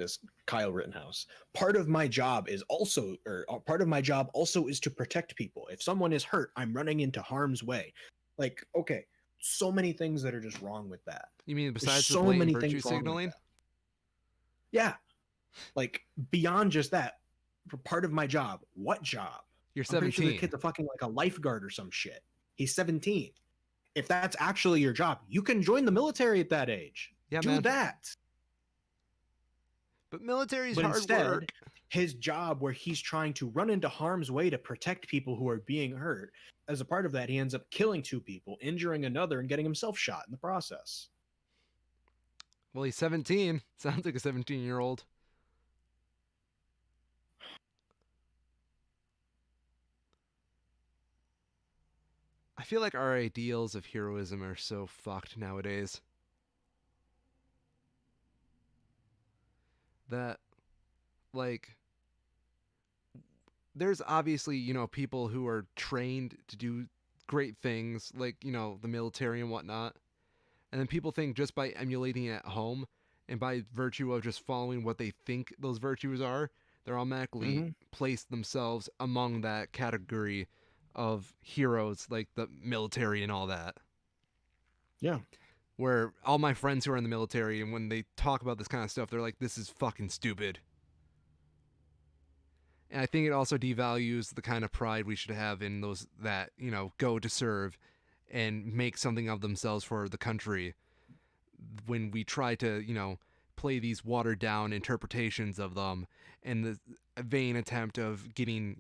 this Kyle Rittenhouse. Part of my job is also, or part of my job also is to protect people. If someone is hurt, I'm running into harm's way. Like, okay, so many things that are just wrong with that. You mean There's besides the so blatant many virtue things wrong with signaling? that. Yeah, like beyond just that, for part of my job, what job? You're I'm pretty sure the 17. kid's a fucking like a lifeguard or some shit. He's 17. If that's actually your job, you can join the military at that age. Yeah, Do man. that. But military's But hard instead, work. his job where he's trying to run into harm's way to protect people who are being hurt, as a part of that, he ends up killing 2 people, injuring another, and getting himself shot in the process. Well, he's 17. Sounds like a 17-year-old. I feel like our ideals of heroism are so fucked nowadays. That, like, there's obviously, people who are trained to do great things, like, the military and whatnot. And then people think just by emulating it at home and by virtue of just following what they think those virtues are, they're automatically place themselves among that category of heroes, like the military and all that. Yeah. Where all my friends who are in the military, and when they talk about this kind of stuff, they're like, this is fucking stupid. And I think it also devalues the kind of pride we should have in those that, go to serve and make something of themselves for the country, when we try to, play these watered down interpretations of them in the vain attempt of getting,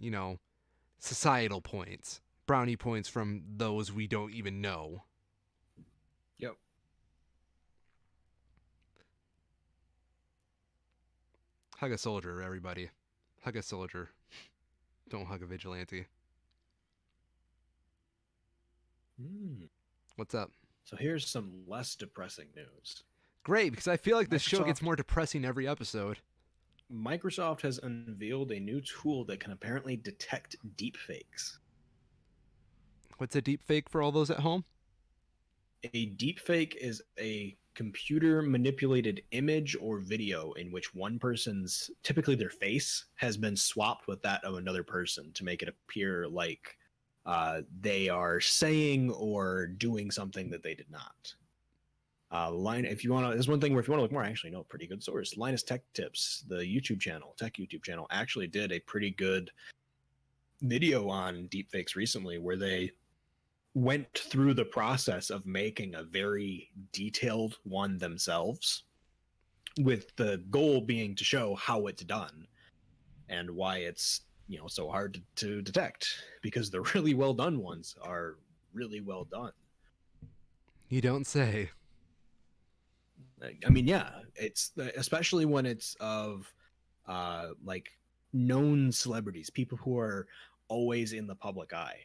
societal points, brownie points from those we don't even know. Yep. Hug a soldier, everybody. Hug a soldier. Don't hug a vigilante. What's up? So here's some less depressing news. Great, because I feel like this show Microsoft- gets more depressing every episode. Microsoft has unveiled a new tool that can apparently detect deepfakes. What's a deep fake for all those at home? A deepfake is a computer manipulated image or video in which one person's, typically their face, has been swapped with that of another person to make it appear like they are saying or doing something that they did not. Line, if you want to, there's one thing where if you want to look more, I actually know a pretty good source. Linus Tech Tips, the YouTube channel, tech YouTube channel, actually did a pretty good video on deepfakes recently where they went through the process of making a very detailed one themselves, with the goal being to show how it's done and why it's so hard to detect, because the really well done ones are really well done. You don't say. I mean, yeah, it's especially when it's of like known celebrities, people who are always in the public eye.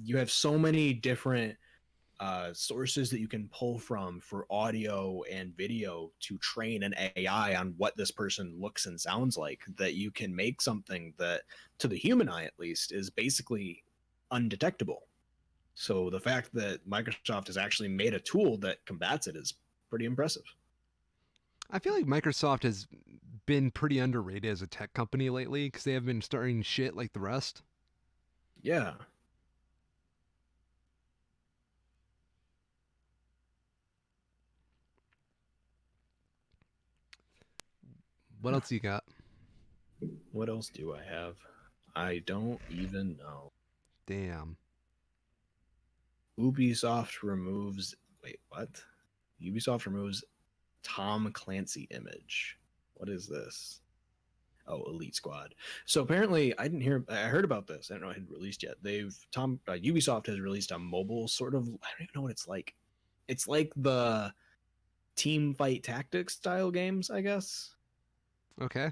You have so many different sources that you can pull from for audio and video to train an AI on what this person looks and sounds like, that you can make something that, to the human eye at least, is basically undetectable. So the fact that Microsoft has actually made a tool that combats it is pretty impressive. I feel like Microsoft has been pretty underrated as a tech company lately because they have been starting shit like the rest. Yeah. What else you got? What else do I have? I don't even know. Damn. Ubisoft removes. Wait, what? Ubisoft removes Tom Clancy image. What is this? Oh, Elite Squad. So apparently, I didn't hear. I heard about this. I don't know it had released yet. Ubisoft has released a mobile sort of. I don't even know what it's like. It's like the team fight tactics style games, I guess. Okay.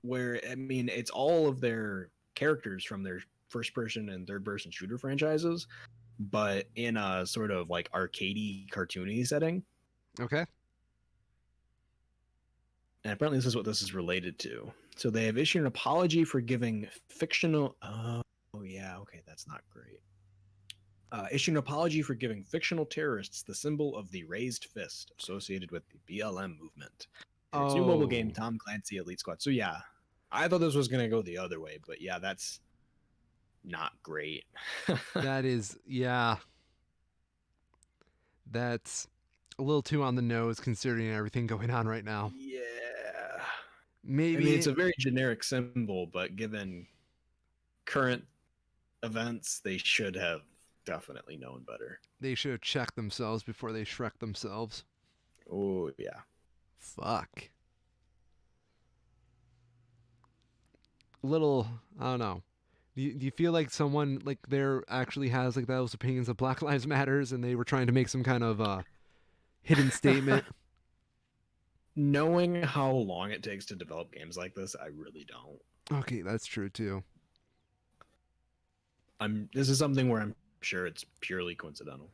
Where, I mean, it's all of their characters from their first person and third person shooter franchises, but in a sort of like arcadey, cartoony setting. Okay. And apparently this is what this is related to. So they have issued an apology for giving fictional. Oh yeah, okay, that's not great. Issued an apology for giving fictional terrorists the symbol of the raised fist associated with the BLM movement. It's a new mobile game, Oh, Tom Clancy Elite Squad. So yeah, I thought this was gonna go the other way, but yeah, that's not great. that is, yeah, that's a little too on the nose considering everything going on right now. Yeah. I mean, it's Maybe a very generic symbol, but given current events, they should have definitely known better. they should have checked themselves before they Shrek themselves. Oh, yeah. Fuck. A little, I don't know. Do you feel like someone like there actually has like those opinions of Black Lives Matters and they were trying to make some kind of hidden statement? Knowing how long it takes to develop games like this, I really don't. Okay, that's true too. This is something where I'm sure it's purely coincidental.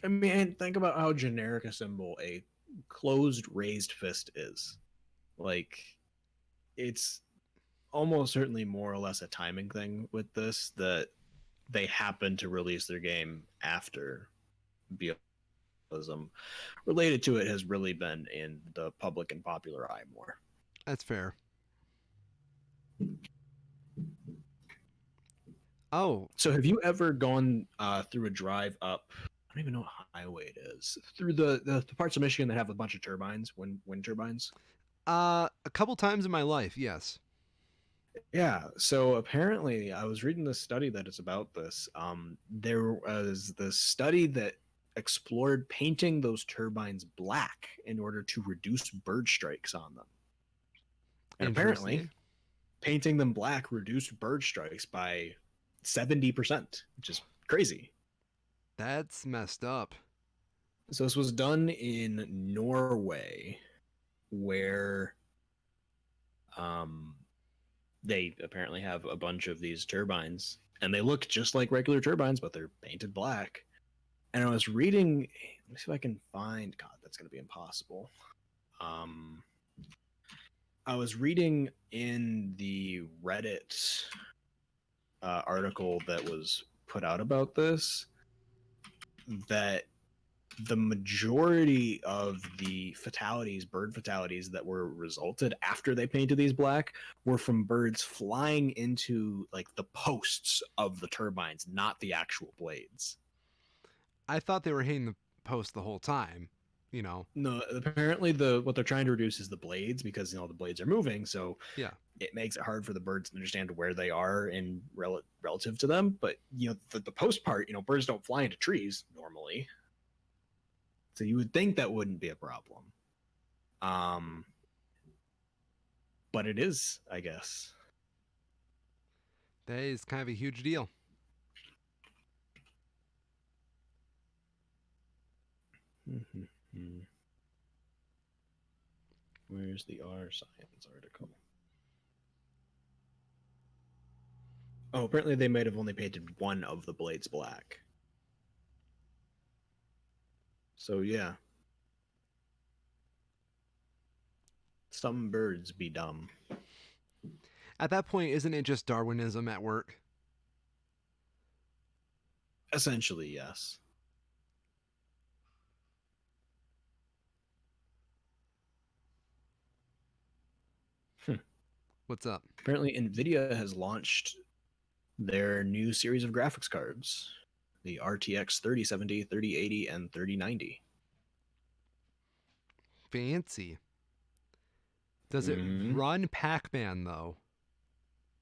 I mean, think about how generic a symbol a closed raised fist is. Like, it's almost certainly more or less a timing thing with this that they happen to release their game after BLism. Related to it has really been in the public and popular eye more. That's fair. Oh, So, have you ever gone through a drive up? I don't even know what highway it is. Through the parts of Michigan that have a bunch of turbines, wind turbines. a couple times in my life, yes. Yeah. So apparently, I was reading this study that is about this. There was this study that explored painting those turbines black in order to reduce bird strikes on them. And apparently, Interesting. painting them black reduced bird strikes by 70%, which is crazy. That's messed up. So this was done in Norway, where um, they apparently have a bunch of these turbines, and they look just like regular turbines, but they're painted black. And I was reading. Let me see if I can find. God, that's going to be impossible. Um, I was reading in the Reddit article that was put out about this that the majority of the fatalities, bird fatalities that were resulted after they painted these black were from birds flying into like the posts of the turbines, not the actual blades. I thought they were hitting the post the whole time. You know. No, apparently what they're trying to reduce is the blades because the blades are moving, so Yeah. it makes it hard for the birds to understand where they are in relative to them. But the post part, birds don't fly into trees normally, so you would think that wouldn't be a problem. Um, but it is, I guess. That is kind of a huge deal. Where's the R science article? Oh, apparently they might have only painted one of the blades black. So yeah, some birds be dumb. At that point, isn't it just Darwinism at work? Essentially, yes. What's up? Apparently, Nvidia has launched their new series of graphics cards, the RTX 3070, 3080, and 3090. Fancy. Does it Mm-hmm. run Pac Man, though?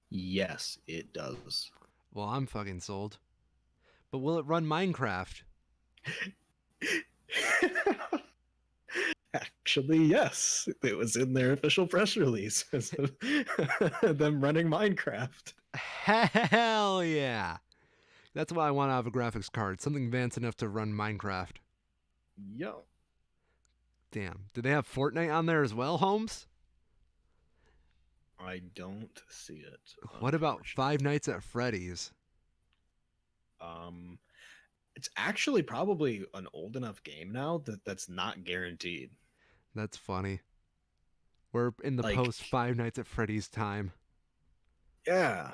Yes, it does. Well, I'm fucking sold. But will it run Minecraft? Actually, yes. It was in their official press release. Them running Minecraft. Hell yeah. That's why I want to have a graphics card. Something advanced enough to run Minecraft. Yo. Damn. Do they have Fortnite on there as well, Holmes? I don't see it, What about Five unfortunately. Nights at Freddy's? Um, it's actually probably an old enough game now that that's not guaranteed. That's funny. We're in the Like, post Five Nights at Freddy's time. yeah.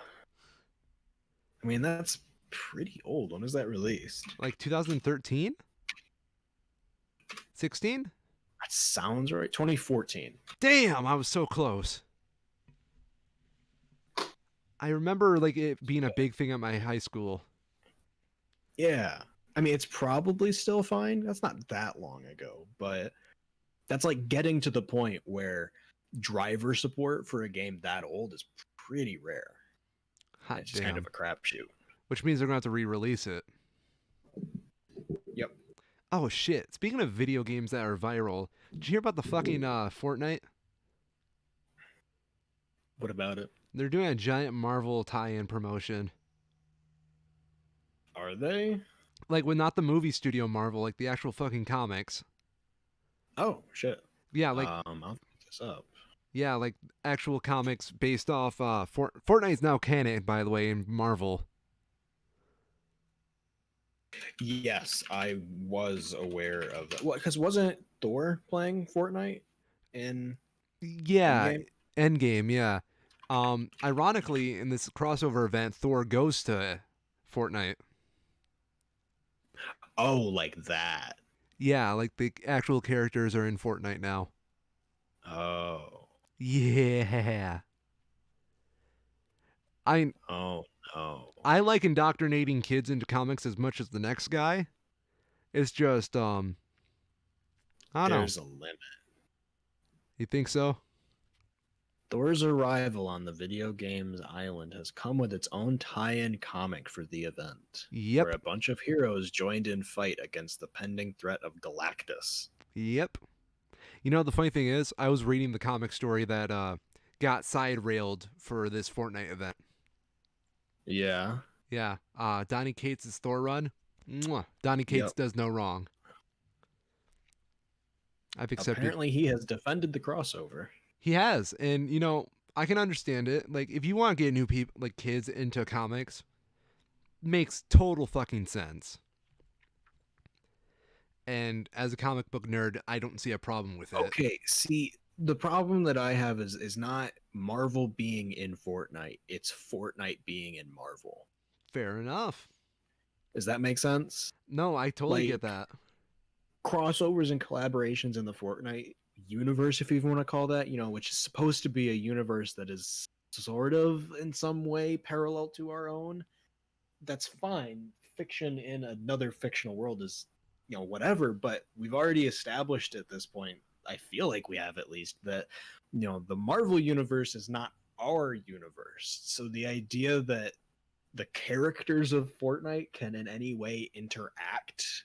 I mean, that's pretty old. When was that released? Like 2013? 16? That sounds right. 2014. Damn, I was so close. I remember like it being a big thing at my high school. Yeah. I mean, it's probably still fine. That's not that long ago, but that's like getting to the point where driver support for a game that old is pretty rare. Hot It's just kind of damn. a crapshoot. Which means they're gonna have to re-release it. Yep. Oh shit! Speaking of video games that are viral, did you hear about the fucking Fortnite? What about it? They're doing a giant Marvel tie-in promotion. Are they? Like, with not the movie studio Marvel, like the actual fucking comics. Oh shit. Yeah, like I'll look this up. yeah, like actual comics based off. Fortnite's now canon, by the way, in Marvel. Yes, I was aware of that. What? Because wasn't Thor playing Fortnite in Yeah, Endgame? Endgame. Yeah. Ironically, in this crossover event, Thor goes to Fortnite. Oh, like that. Yeah, like the actual characters are in Fortnite now. Oh. Yeah. I Oh no. I like indoctrinating kids into comics as much as the next guy. It's just I don't know. There's a limit. You think so? Thor's arrival on the video games island has come with its own tie-in comic for the event, where Yep. a bunch of heroes joined in fight against the pending threat of Galactus. Yep. You know the funny thing is, I was reading the comic story that got side railed for this Fortnite event. Yeah. Yeah. Donny Cates' Thor run. Mwah. Donny Cates Yep. does no wrong. I've accepted. Apparently he has defended the crossover. He has, and you know, I can understand it. Like, if you want to get new people, like kids, into comics, makes total fucking sense. And as a comic book nerd, I don't see a problem with it. Okay, see, the problem that I have is not Marvel being in Fortnite, it's Fortnite being in Marvel. Fair enough. Does that make sense? No, I totally get Like that. crossovers and collaborations in the Fortnite universe, if you even want to call that, which is supposed to be a universe that is sort of in some way parallel to our own. That's fine. Fiction in another fictional world is, whatever, but we've already established at this point, I feel like we have at least, that, the Marvel universe is not our universe. So the idea that the characters of Fortnite can in any way interact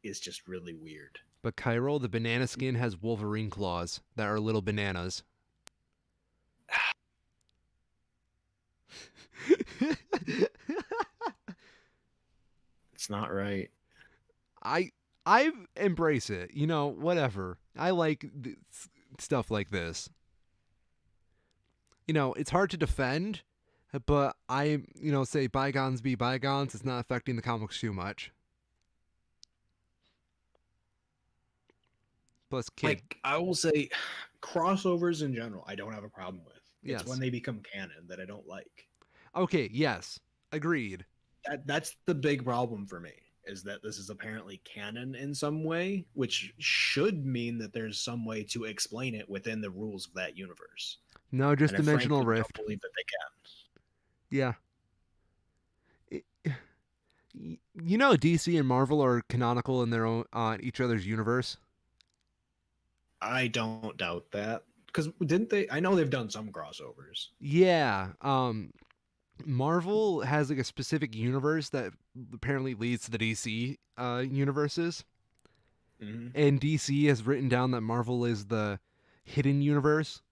is just really weird. But Cairo, the banana skin, has Wolverine claws that are little bananas. It's not right. I I embrace it. You know, whatever. I like stuff like this. You know, it's hard to defend, but say bygones be bygones. It's not affecting the comics too much. Plus, kid. Like, I will say, crossovers in general, I don't have a problem with. It's when Yes. they become canon that I don't like. Okay. Yes. Agreed. That's the big problem for me, is that this is apparently canon in some way, which should mean that there's some way to explain it within the rules of that universe. No, just And I dimensional frankly don't rift. believe that they Yeah. It- you know, DC and Marvel are canonical in their own each other's universe. can. I don't doubt that. Because didn't they? I know they've done some crossovers. Yeah. Marvel has like a specific universe that apparently leads to the DC universes, Mm-hmm. and DC has written down that Marvel is the hidden universe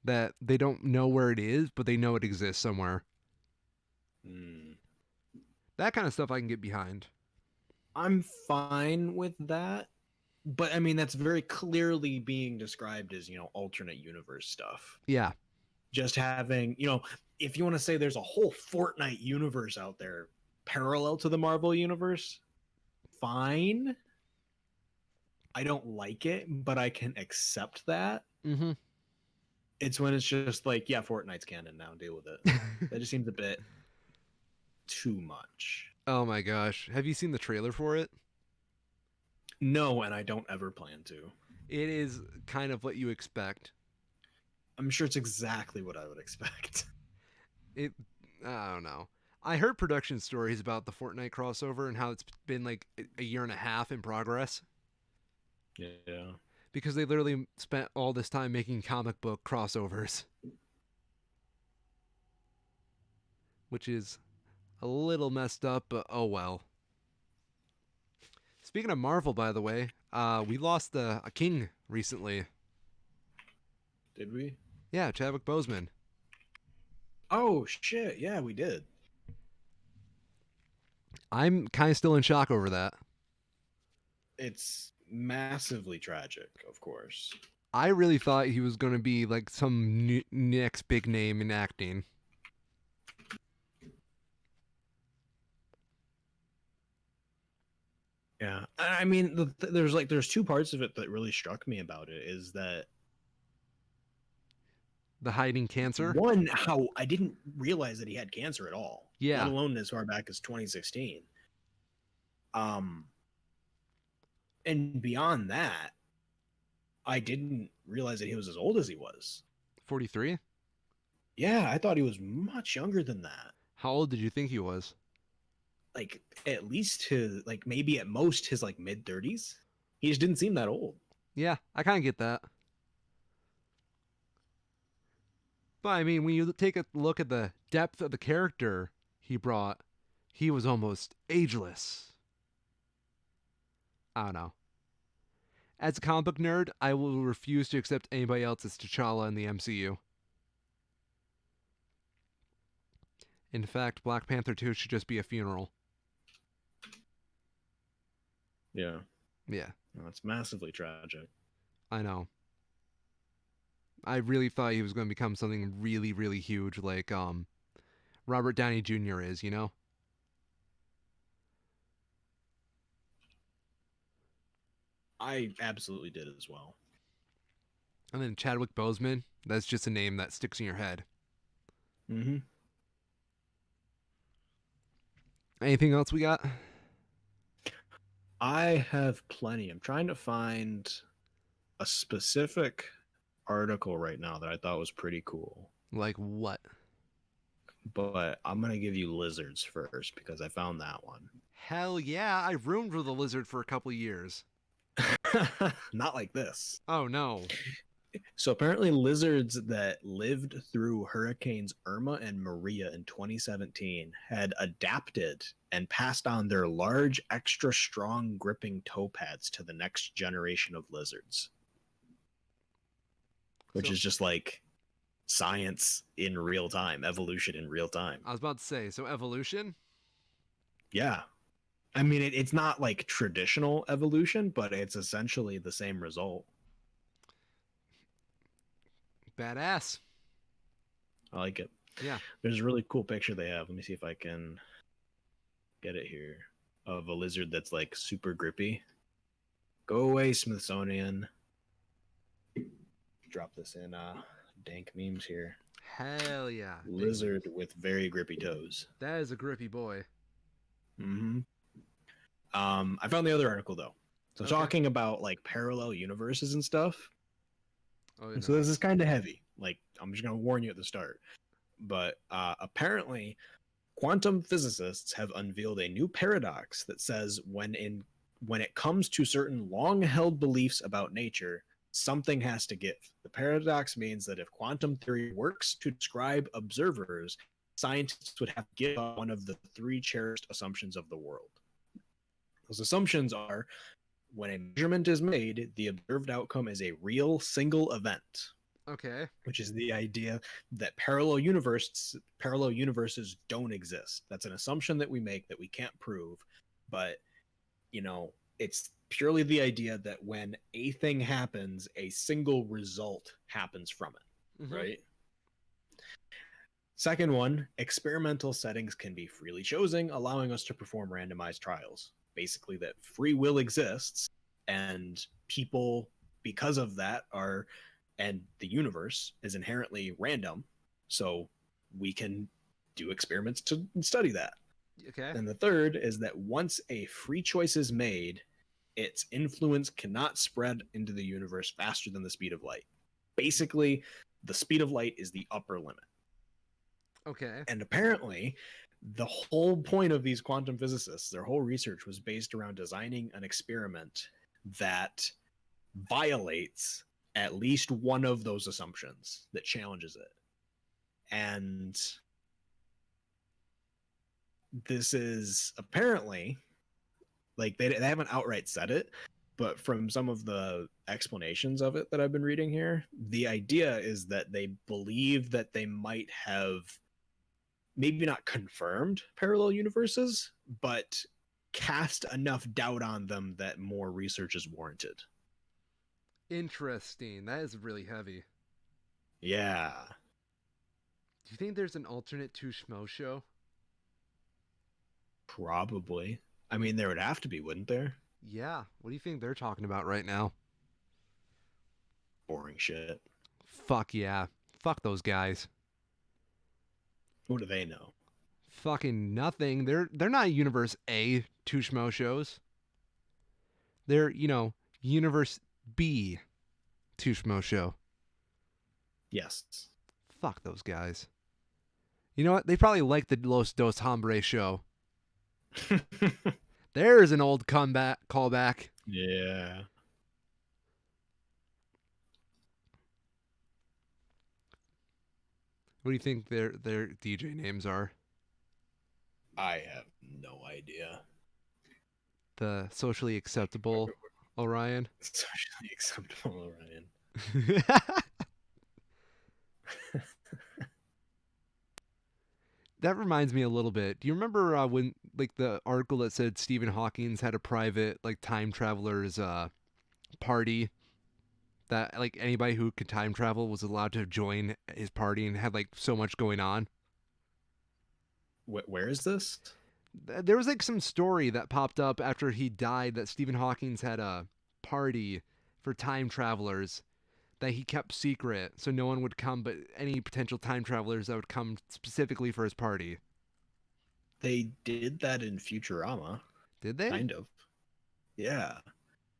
that they don't know where it is, but they know it exists somewhere. Mm. That kind of stuff I can get behind. I'm fine with that. But I mean, that's very clearly being described as, alternate universe stuff. Yeah. Just having, if you want to say there's a whole Fortnite universe out there parallel to the Marvel universe, fine. I don't like it, but I can accept that. Mm-hmm. It's when it's just like, yeah, Fortnite's canon now, deal with it. That just seems a bit too much. Oh my gosh. Have you seen the trailer for it? No, and I don't ever plan to. It is kind of what you expect. I'm sure it's exactly what I would expect. It, I don't know. I heard production stories about the Fortnite crossover and how it's been like a year and a half in progress Yeah. because they literally spent all this time making comic book crossovers, which is a little messed up, but oh well. Speaking of Marvel, by the way, we lost a king recently. Did we? Yeah, Chadwick Boseman. Oh shit! Yeah, we did. I'm kind of still in shock over that. It's massively tragic, of course. I really thought he was going to be like some next big name in acting. Yeah, I mean, there's two parts of it that really struck me about it. Is that The hiding cancer. one, how I didn't realize that he had cancer at all, let Yeah, alone as far back as 2016. Um, and beyond that, I didn't realize that he was as old as he was. 43. Yeah, I thought he was much younger than that. How old did you think he was? Like at least his like maybe at most his like mid 30s. He just didn't seem that old. Yeah, I kind of get that. But I mean, when you take a look at the depth of the character he brought, he was almost ageless. I don't know. As a comic book nerd, I will refuse to accept anybody else as T'Challa in the MCU. In fact, Black Panther 2 should just be a funeral. Yeah, Yeah, no, it's massively tragic. I know. I really thought he was going to become something really, really huge, like Robert Downey Jr. is, you know? I absolutely did as well. And then Chadwick Boseman, that's just a name that sticks in your head. Mm-hmm. Anything else we got? I have plenty. I'm trying to find a specific article right now that I thought was pretty cool. Like what? But I'm gonna give you lizards first because I found that one. Hell yeah, I roomed with a lizard for a couple years. Not like this. Oh no. So apparently lizards that lived through hurricanes Irma and Maria in 2017 had adapted and passed on their large, extra strong gripping toe pads to the next generation of lizards, which So is just like science in real time, evolution in real time. I was about to say, so evolution? Yeah. I mean, it's not like traditional evolution, but it's essentially the same result. Badass. I like it. Yeah. There's a really cool picture they have. Let me see if I can get it here of a lizard that's like super grippy. Go away, Smithsonian. Drop this in dank memes here. Hell yeah. Lizard with very grippy toes. That is a grippy boy. Mm-hmm. I found the other article though. So Okay. talking about like parallel universes and stuff. Oh So no. this is kind of heavy. Like I'm just gonna warn you at the start. But apparently, quantum physicists have unveiled a new paradox that says when it comes to certain long-held beliefs about nature, something has to give. The paradox means that if quantum theory works to describe observers, scientists would have to give up one of the three cherished assumptions of the world. Those assumptions are when a measurement is made, the observed outcome is a real single event, Okay. which is the idea that parallel universes don't exist. That's an assumption that we make that we can't prove, but it's purely the idea that when a thing happens, a single result happens from it, Mm-hmm. right? Second one, experimental settings can be freely chosen, allowing us to perform randomized trials. Basically, that free will exists, and people, because of that, and the universe is inherently random, so we can do experiments to study that. Okay. And the third is that once a free choice is made, its influence cannot spread into the universe faster than the speed of light. Basically, the speed of light is the upper limit. Okay. And apparently, the whole point of these quantum physicists, their whole research was based around designing an experiment that violates at least one of those assumptions, that challenges it. And this is apparently, like, they haven't outright said it, but from some of the explanations of it that I've been reading here, the idea is that they believe that they might have maybe not confirmed parallel universes, but cast enough doubt on them that more research is warranted. Interesting. That is really heavy. Yeah. Do you think there's an alternate to Schmoes show? Probably. I mean, there would have to be, wouldn't there? Yeah. What do you think they're talking about right now? Boring shit. Fuck yeah. Fuck those guys. What do they know? Fucking nothing. They're not Universe A to Schmo shows. They're, Universe B to Schmo show. Yes. Fuck those guys. You know what? They probably like the Los Dos Hombres show. There's an old comeback callback. Yeah. What do you think their DJ names are? I have no idea. The socially acceptable Orion. Socially acceptable Orion. That reminds me a little bit. Do you remember when, like, the article that said Stephen Hawking's had a private, like, time travelers party that, like, anybody who could time travel was allowed to join his party and had, like, so much going on? Where is this? There was, like, some story that popped up after he died that Stephen Hawking's had a party for time travelers that he kept secret so no one would come but any potential time travelers that would come specifically for his party. They did that in Futurama. Did they? Kind of. Yeah.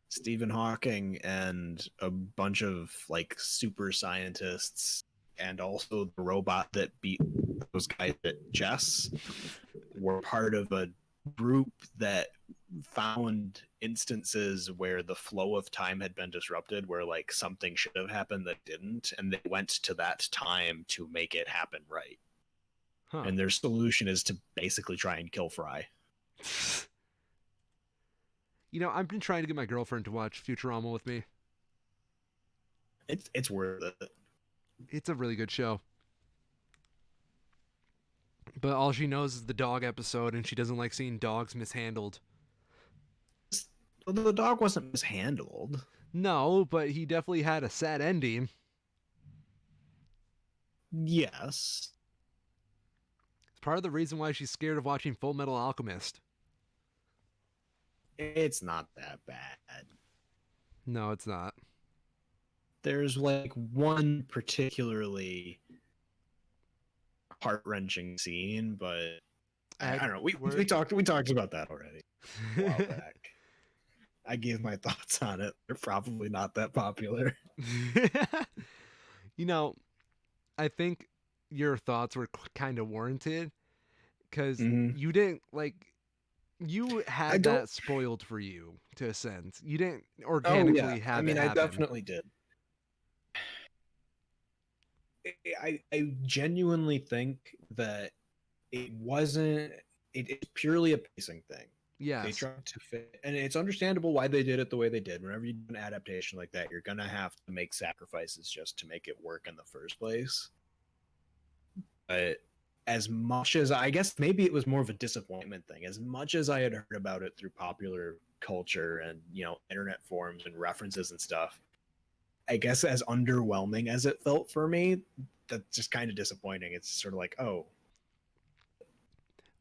Stephen Hawking and a bunch of, like, super scientists and also the robot that beat those guys at chess were part of a group that found instances where the flow of time had been disrupted, where, like, something should have happened that didn't, and they went to that time to make it happen right. Huh. And their solution is to basically try and kill Fry. I've been trying to get my girlfriend to watch Futurama with me. It's worth it. It's a really good show. But all she knows is the dog episode, and she doesn't like seeing dogs mishandled. The dog wasn't mishandled. No, but he definitely had a sad ending. Yes. It's part of the reason why she's scared of watching Full Metal Alchemist. It's not that bad. No, it's not. There's, like, one particularly heart-wrenching scene, but I don't know. We talked about that already a while back. I gave my thoughts on it. They're probably not that popular. I think your thoughts were kind of warranted because Mhm. you didn't you had that spoiled for you to a sense. You didn't organically have it happen. I definitely did. I genuinely think that it's purely a pacing thing. Yes. They tried to fit, and it's understandable why they did it the way they did. Whenever you do an adaptation like that, you're gonna have to make sacrifices just to make it work in the first place. But as much as I guess maybe it was more of a disappointment thing, as much as I had heard about it through popular culture and, internet forums and references and stuff, I guess as underwhelming as it felt for me, that's just kind of disappointing. It's sort of like, oh,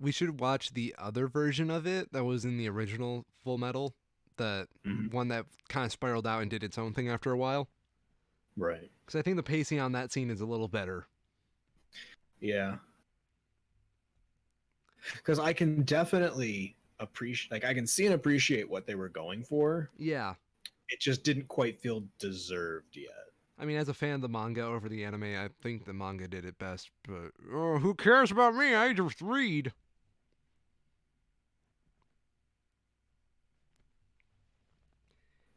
we should watch the other version of it that was in the original Full Metal, the one that kind of spiraled out and did its own thing after a while. Right. Because I think the pacing on that scene is a little better. Yeah. Because I can definitely appreciate, like, I can see and appreciate what they were going for. Yeah. It just didn't quite feel deserved yet. I mean, as a fan of the manga over the anime, I think the manga did it best, but who cares about me? I just read.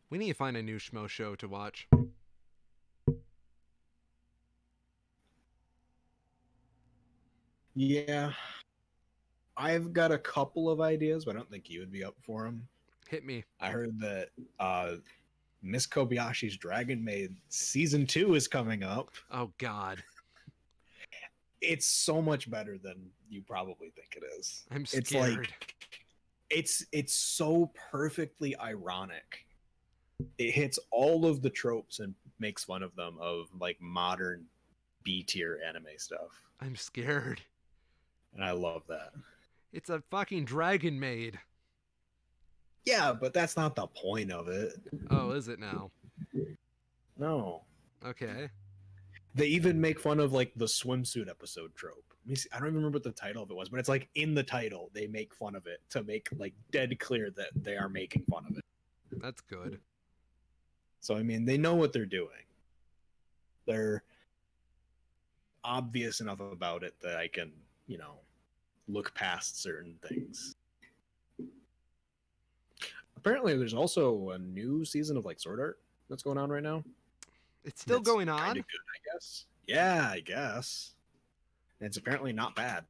We need to find a new Schmo show to watch. Yeah, I've got a couple of ideas, but I don't think you would be up for them. Hit me. I heard that Miss Kobayashi's Dragon Maid season 2 is coming up. Oh, God. It's so much better than you probably think it is. I'm It's scared. like it's so perfectly ironic. It hits all of the tropes and makes fun of them, of like modern B tier anime stuff. I'm scared. And I love that. It's a fucking Dragon Maid. Yeah, but that's not the point of it. Oh, is it now? No. Okay. They even make fun of like the swimsuit episode trope. Let me see. I don't even remember what the title of it was, but it's like in the title they make fun of it to make like dead clear that they are making fun of it. That's good. So I mean, they know what they're doing. They're obvious enough about it that I can, you know, look past certain things. Apparently, there's also a new season of like Sword Art that's going on right now. It's still That's going on? Kind of good, I guess. Yeah, I guess. And it's apparently not bad.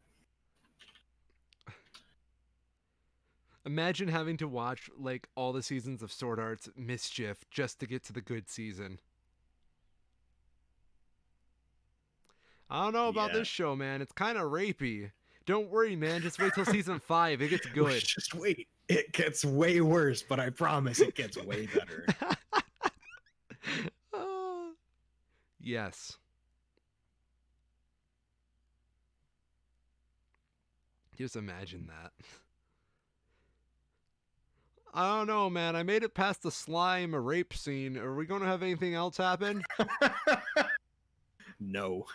Imagine having to watch like all the seasons of Sword Art's Mischief just to get to the good season. I don't know about Yeah. this show, man. It's kind of rapey. Don't worry, man. Just wait till season 5. It gets good. Just wait. It gets way worse, but I promise it gets way better. Yes. Just imagine that. I don't know, man. I made it past the slime rape scene. Are we going to have anything else happen? No.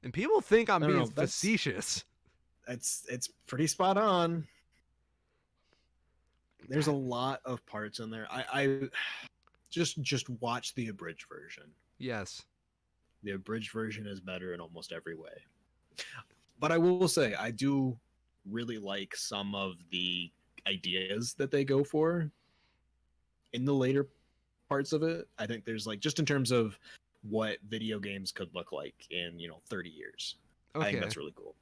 And people think I'm No, being no, that's- facetious. It's pretty spot on. There's a lot of parts in there. I just watch the abridged version. Yes. The abridged version is better in almost every way. But I will say, I do really like some of the ideas that they go for in the later parts of it. I think there's like, just in terms of what video games could look like in, 30 years. I Okay. think that's really cool.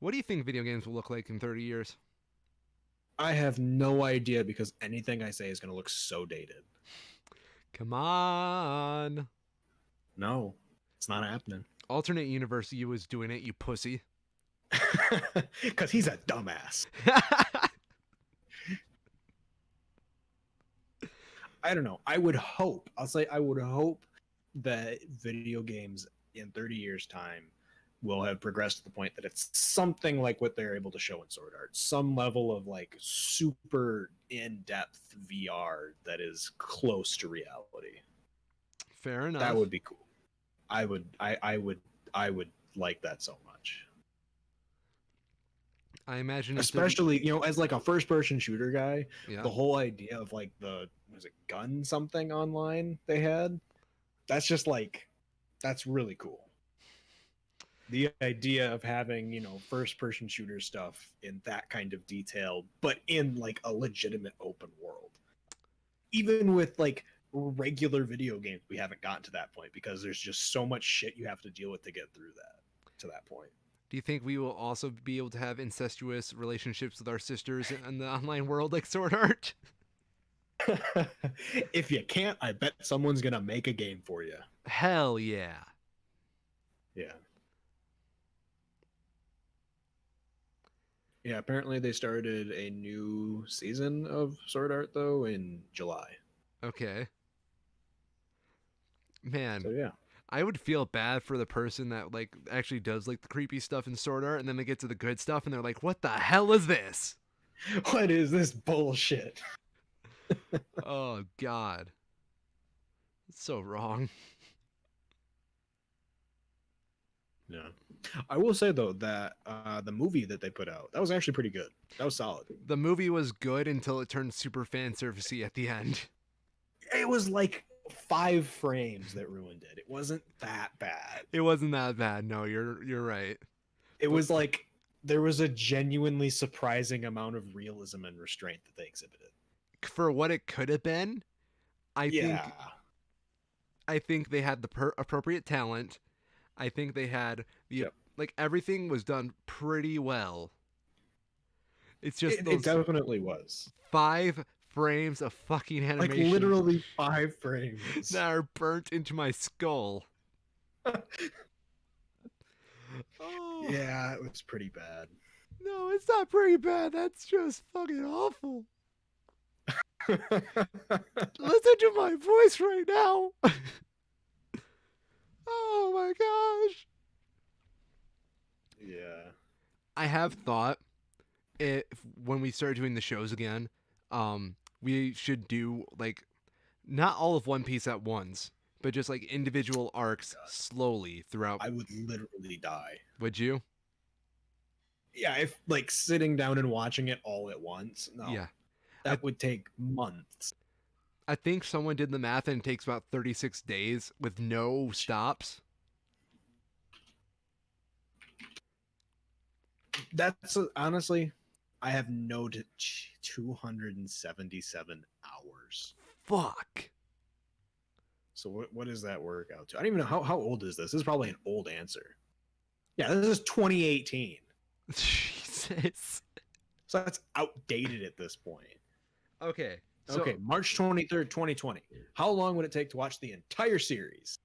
What do you think video games will look like in 30 years? I have no idea, because anything I say is going to look so dated. Come on. No, it's not happening. Alternate universe, you was doing it, you pussy. Because he's a dumbass. I don't know. I would hope that video games in 30 years' time will have progressed to the point that it's something like what they're able to show in Sword Art. Some level of like super in-depth VR that is close to reality. Fair enough. That would be cool. I would like that so much. I imagine Especially, as like a first-person shooter guy, yeah. the whole idea of like was it gun something online they had? That's just like, that's really cool. The idea of having, first-person shooter stuff in that kind of detail, but in like a legitimate open world. Even with like regular video games, we haven't gotten to that point because there's just so much shit you have to deal with to get through to that point. Do you think we will also be able to have incestuous relationships with our sisters in the online world like Sword Art? If you can't, I bet someone's gonna make a game for you. Hell yeah. Yeah. Yeah, apparently they started a new season of Sword Art though in July. Okay. Man. So yeah. I would feel bad for the person that like actually does like the creepy stuff in Sword Art, and then they get to the good stuff and they're like, what the hell is this? What is this bullshit? Oh God. It's so wrong. Yeah. I will say though that the movie that they put out, that was actually pretty good. That was solid. The movie was good until it turned super fan servicey at the end. It was like 5 frames that ruined it. It wasn't that bad. It wasn't that bad. No, you're right. It But was like there was a genuinely surprising amount of realism and restraint that they exhibited. for what it could have been, I Yeah. think I think they had the appropriate talent. I think they had the Yep. like everything was done pretty well. It's just It those definitely was. 5 frames of fucking Like animation literally 5 frames. that are burnt into my skull. Oh, Yeah, it was pretty bad. no, it's not pretty bad. That's just fucking awful. Listen to my voice right now. Oh my gosh. Yeah. I have thought if when we start doing the shows again, we should do like not all of One Piece at once, but just like individual arcs slowly throughout. I would literally die. Would you? Yeah, if like sitting down and watching it all at once, no. Yeah. I That would take months. I think someone did the math and it takes about 36 days with no stops. That's honestly, I have no 277 hours. Fuck. So what does that work out to? I don't even know how old is this. This is probably an old answer. Yeah, this is 2018. Jesus. So that's outdated at this point. Okay. So, Okay, March 23rd, 2020. How long would it take to watch the entire series?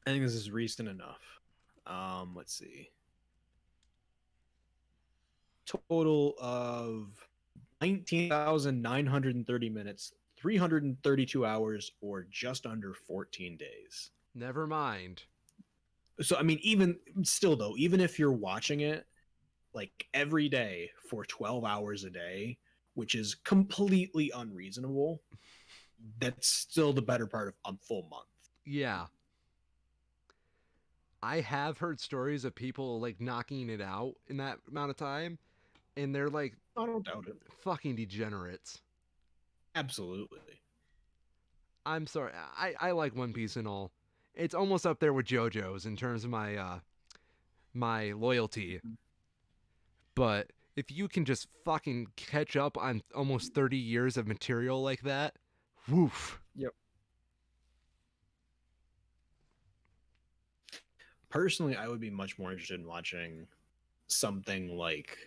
I think this is recent enough. Let's see. Total of 19,930 minutes, 332 hours, or just under 14 days. never mind. So, I mean, even still, though, even if you're watching it like every day for 12 hours a day, which is completely unreasonable, that's still the better part of a full month. Yeah. I have heard stories of people like knocking it out in that amount of time, and they're like I don't doubt it. fucking degenerates. Absolutely. I'm sorry. I like One Piece and all. It's almost up there with JoJo's in terms of my loyalty. But if you can just fucking catch up on almost 30 years of material like that, woof. Yep. Personally, I would be much more interested in watching something like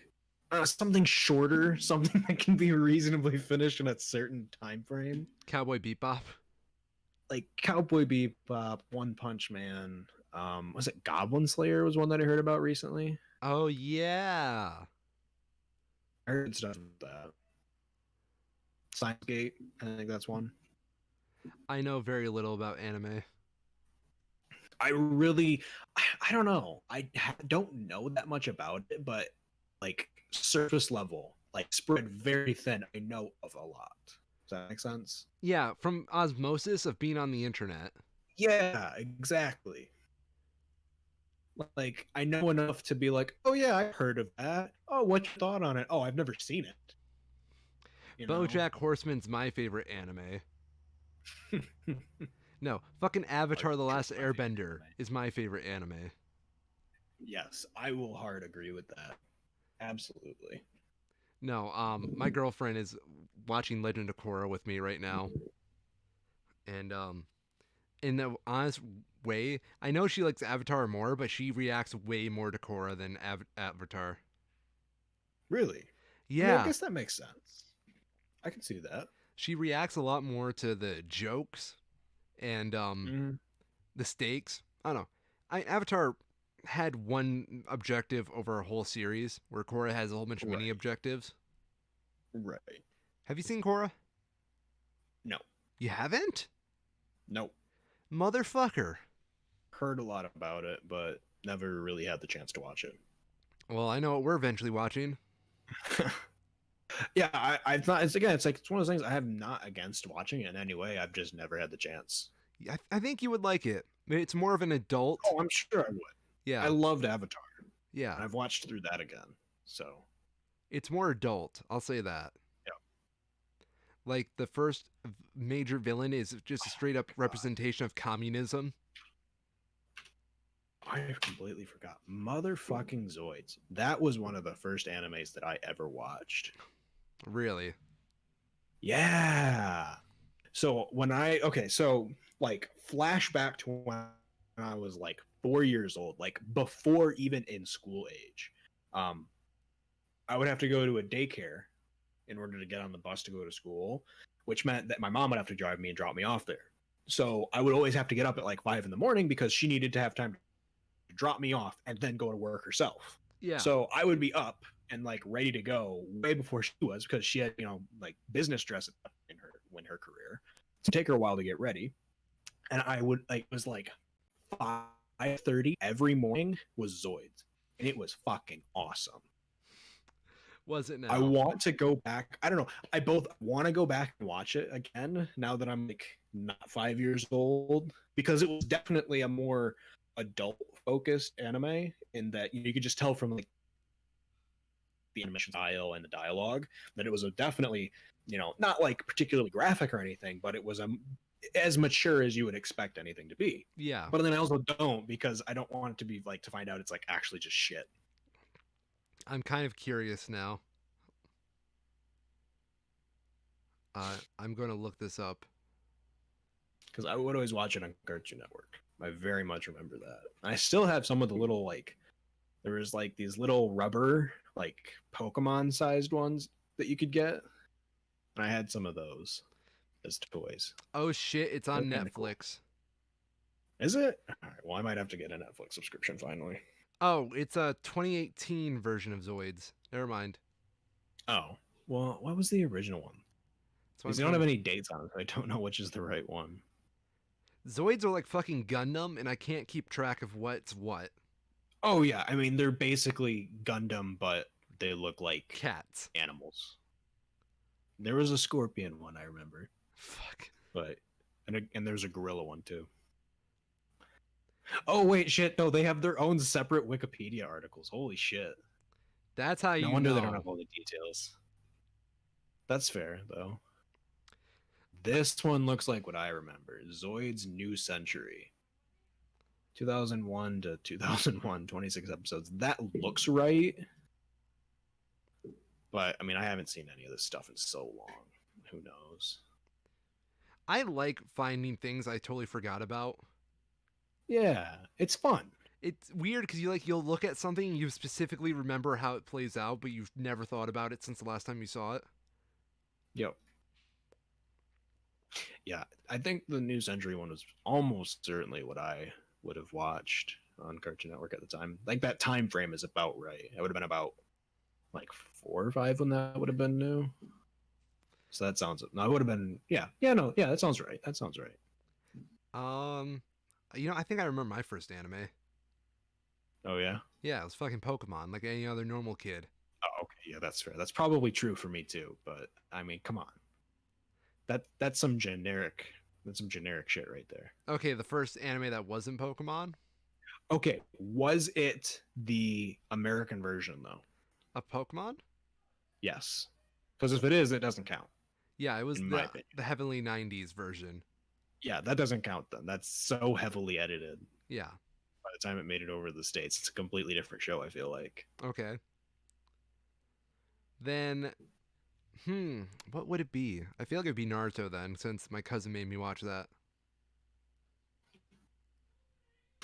something shorter, something that can be reasonably finished in a certain time frame. Cowboy Bebop. Like Cowboy Bebop, One Punch Man. Was it Goblin Slayer? Was one that I heard about recently. Oh yeah. I heard stuff about that. Science Gate, I think that's one. I know very little about anime. I really, I don't know. I don't know that much about it, but like surface level, like spread very thin, I know of a lot. Does that make sense? Yeah, from osmosis of being on the internet. Yeah, exactly. Like I know enough to be like, oh yeah, I heard of that. Oh, what's your thought on it? Oh, I've never seen it. You know? BoJack Horseman's my favorite anime. No, fucking Avatar: The Last Airbender is my favorite anime. Yes, I will hard agree with that. Absolutely. No, my girlfriend is watching Legend of Korra with me right now, and in the honest way, I know she likes Avatar more, but she reacts way more to Korra than Avatar. Really? I mean, I Yeah, guess that makes sense. I can see that. she reacts a lot more to the jokes and Mhm. the stakes. I don't know. Avatar had one objective over a whole series, where Korra has a whole bunch of mini Right. objectives. Right. Have you seen Korra? No. You haven't? Nope. Motherfucker. Heard a lot about it, but never really had the chance to watch it. Well, I know what we're eventually watching. Yeah, I've not. It's again, it's like it's one of those things I have not against watching it in any way. I've just never had the chance. I think you would like it. It's more of an adult. Oh, I'm sure I would. I Yeah, loved Avatar, yeah. and I've watched through that again. So, It's more adult. I'll say that. yeah. Like the first major villain is just a straight up God, representation of communism. I completely forgot. Motherfucking Zoids. That was one of the first animes that I ever watched. Really. Yeah. So like flashback to when I was like 4 years old, like before even in school age. Um, I would have to go to a daycare in order to get on the bus to go to school, which meant that my mom would have to drive me and drop me off there. So I would always have to get up at like 5 in the morning because she needed to have time to drop me off and then go to work herself. Yeah. So I would be up and like ready to go way before she was because she had, like business dress in her career. To take her a while to get ready. And I would like it was like 5:30 every morning was Zoids. And it was fucking awesome. Was it I now? want to go back. I don't know. I both want to go back and watch it again now that I'm like not 5 years old because it was definitely a more adult focused anime in that you could just tell from like the animation style and the dialogue that it was a definitely not like particularly graphic or anything, but it was as mature as you would expect anything to be. Yeah. But then I also don't because I don't want it to be like to find out it's like actually just shit. I'm kind of curious now. I'm going to look this up. Because I would always watch it on Cartoon Network. I very much remember that. I still have some of the little like there was like these little rubber like Pokemon sized ones that you could get. And I had some of those as toys. Oh shit, it's They're on kind of cool. Netflix. Is it? All right. Well, I might have to get a Netflix subscription finally. Oh, it's a 2018 version of Zoids. Never mind. Oh, well, what was the original one? That's why Because I'm they don't trying have to. any dates on it, so I don't know which is the right one. Zoids are like fucking Gundam, and I can't keep track of what's what. Oh yeah, I mean they're basically Gundam, but they look like Cats. animals. There was a scorpion one I remember, Fuck. but and there's a gorilla one too. Oh wait, shit! No, they have their own separate Wikipedia articles. Holy shit! That's how No you wonder they don't know. have all the details. That's fair though. This one looks like what I remember: Zoid's New Century. 2001 to 2001, 26 episodes. That looks right. But I mean, I haven't seen any of this stuff in so long. Who knows? I like finding things I totally forgot about. Yeah, it's fun. It's weird because you'll look at something and you specifically remember how it plays out, but you've never thought about it since the last time you saw it. Yep. Yeah, I think the New Century one was almost certainly what I would have watched on Cartoon Network at the time. Like that time frame is about right. It would have been about like 4 or 5 when that would have been new. So that sounds no, it would have been yeah, that sounds right. That sounds right. Um, I think I remember my first anime. Oh yeah. Yeah, it was fucking Pokemon, like any other normal kid. Oh, okay, yeah, that's fair. That's probably true for me too. But I mean, come on, that's some generic shit right there. Okay, the first anime that wasn't Pokemon, Okay, was it the American version though? a Pokemon. Yes, because if it is, it doesn't count Yeah, it was in my the opinion. heavily '90s version. Yeah, that doesn't count then. That's so heavily edited. Yeah. By the time it made it over to the States, it's a completely different show, I feel like. Okay. Then, what would it be? I feel like it'd be Naruto then, since my cousin made me watch that.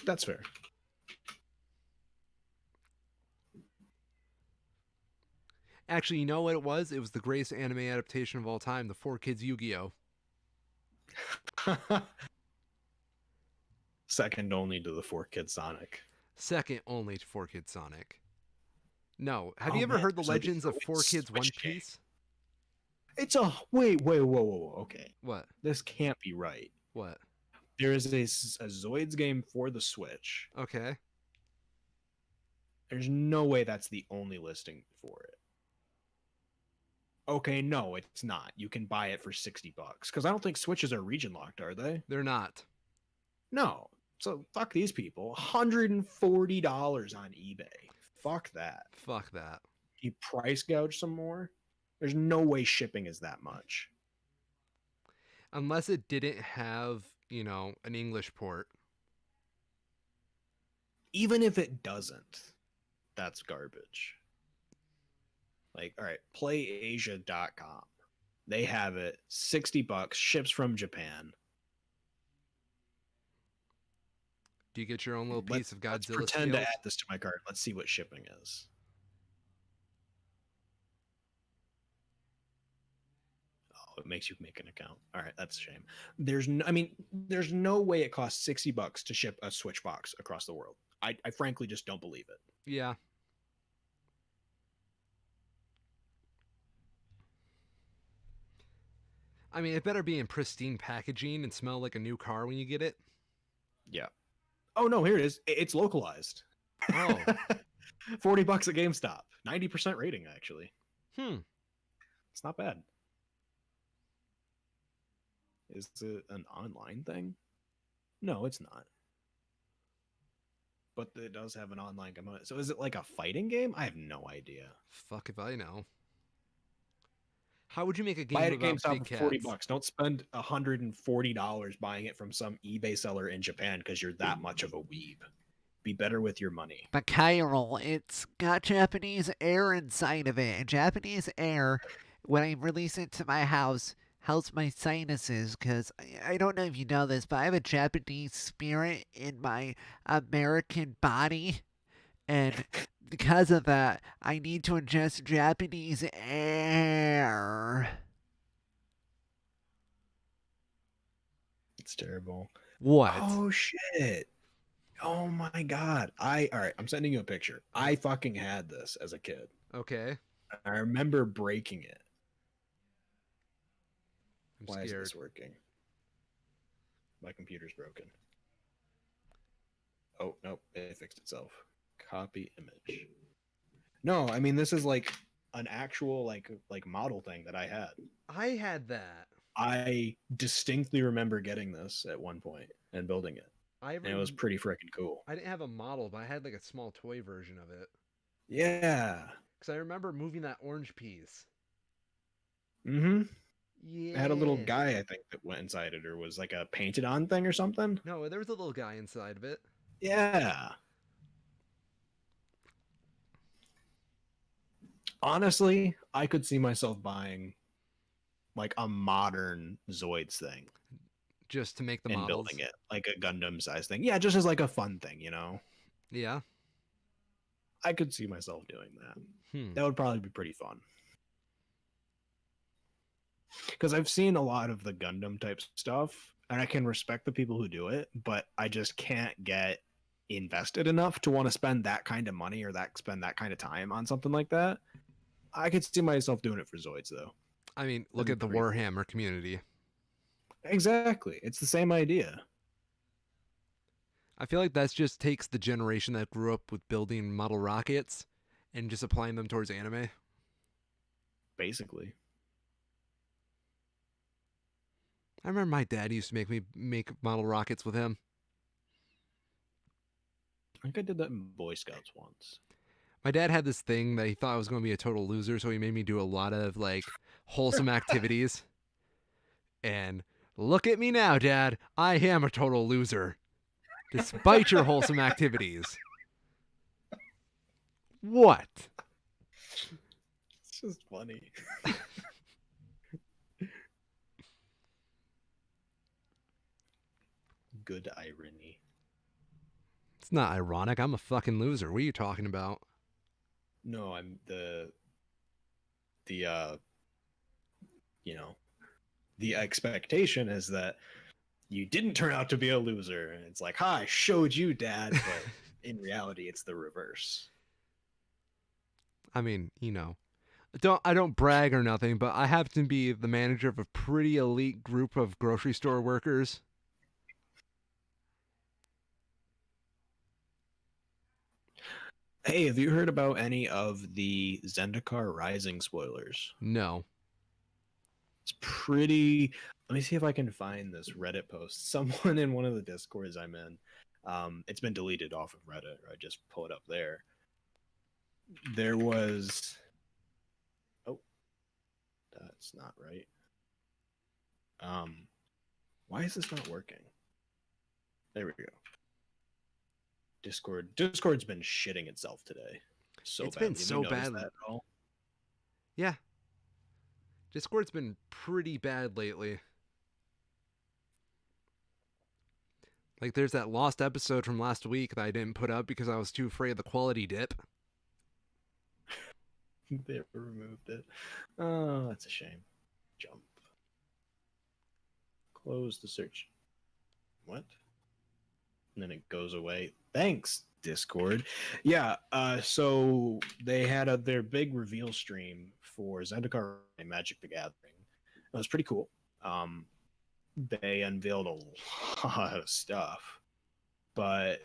That's fair. Actually, you know what it was? It was the greatest anime adaptation of all time, the Four Kids Yu-Gi-Oh. Second only to the Four Kid Sonic. Second only to Four Kids Sonic. No, have you Oh ever man, heard the there's like a legends of Four Kids One Switch game. Piece? It's a wait, whoa. Okay, What? this can't be right. What? There is a Zoids game for the Switch. Okay. There's no way that's the only listing for it. Okay, no, it's not. You can buy it for $60 because I don't think Switches are region locked, are they? They're not. No. So fuck these people. $140 on eBay. Fuck that. Fuck that. You price gouge some more? There's no way shipping is that much. Unless it didn't have, an English port. Even if it doesn't, that's garbage. Like, all right, playasia.com. They have it, $60, ships from Japan. Do you get your own little piece of Let's Godzilla pretend to scales? add this to my cart. Let's see what shipping is. Oh, it makes you make an account. All right, that's a shame. There's no way it costs $60 to ship a Switch box across the world. I frankly just don't believe it. Yeah. I mean, it better be in pristine packaging and smell like a new car when you get it. Yeah. Oh no, here it is. It's localized. Oh. $40 at GameStop. 90% rating actually. It's not bad. Is it an online thing? No, it's not. But it does have an online component. So is it like a fighting game? I have no idea. Fuck if I know. How would you make a Buy game it at about GameStop big for $40. cats? Don't spend $140 buying it from some eBay seller in Japan because you're that much of a weeb. Be better with your money. But Chiral, it's got Japanese air inside of it. And Japanese air, when I release it to my house, helps my sinuses. Because I don't know if you know this, but I have a Japanese spirit in my American body. And because of that, I need to ingest Japanese air. It's terrible. What? Oh shit. Oh my god. All right, I'm sending you a picture. I fucking had this as a kid. Okay. I remember breaking it. I'm Why scared. is this working? My computer's broken. Oh, nope, it fixed itself. Copy image. No, I mean this is like an actual like model thing that I had. I had that. I distinctly remember getting this at one point and building it. And it was pretty freaking cool. I didn't have a model, but I had like a small toy version of it. Yeah. Because I remember moving that orange piece. Mm-hmm. Yeah. It had a little guy, I think, that went inside it, or was like a painted on thing or something. No, there was a little guy inside of it. Yeah. Honestly, I could see myself buying like a modern Zoids thing Just to make the and models. building it like a Gundam size thing. Yeah, just as like a fun thing, you know. Yeah. I could see myself doing that. Hmm. That would probably be pretty fun. Because I've seen a lot of the Gundam type stuff, and I can respect the people who do it, but I just can't get invested enough to want to spend that kind of money or spend that kind of time on something like that. I could see myself doing it for Zoids though. I mean, look That'd at be the pretty Warhammer community. Exactly. It's the same idea. I feel like that just takes the generation that grew up with building model rockets and just applying them towards anime. Basically. I remember my dad used to make me make model rockets with him. I think I did that in Boy Scouts once. My dad had this thing that he thought I was going to be a total loser, so he made me do a lot of like wholesome activities. And look at me now, Dad. I am a total loser. Despite your wholesome activities. What? It's just funny. Good irony. It's not ironic. I'm a fucking loser. What are you talking about? No, I'm the you know, the expectation is that you didn't turn out to be a loser. And it's like, ha, I showed you, Dad, but in reality it's the reverse. I mean, I don't brag or nothing, but I happen to be the manager of a pretty elite group of grocery store workers. Hey, have you heard about any of the Zendikar Rising spoilers? No. It's pretty. Let me see if I can find this Reddit post. Someone in one of the discords I'm in It's been deleted off of Reddit. I just pull it up there. There was. Oh, that's not right. Why is this not working? There we go. Discord's been shitting itself today so It's been badly. Have you so noticed bad. that at all? Yeah, Discord's been pretty bad lately. Like, there's that lost episode from last week that I didn't put up because I was too afraid of the quality dip. They removed it. Oh, that's a shame. Jump. Close the search. What? And then it goes away. Thanks, Discord. Yeah, so they had their big reveal stream for Zendikar and Magic the Gathering. It was pretty cool. They unveiled a lot of stuff, but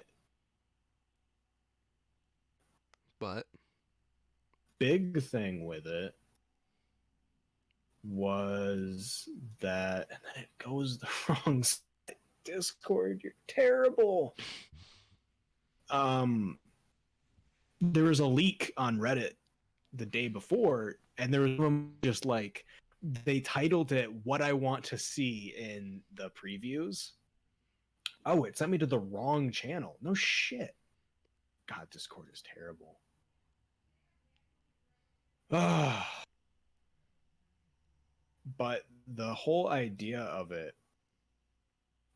But big thing with it was that, and then it goes the wrong side. Discord, you're terrible. There was a leak on Reddit the day before, and there was one just like they titled it "What I Want to See" in the previews. Oh, it sent me to the wrong channel. No shit. God, Discord is terrible. But the whole idea of it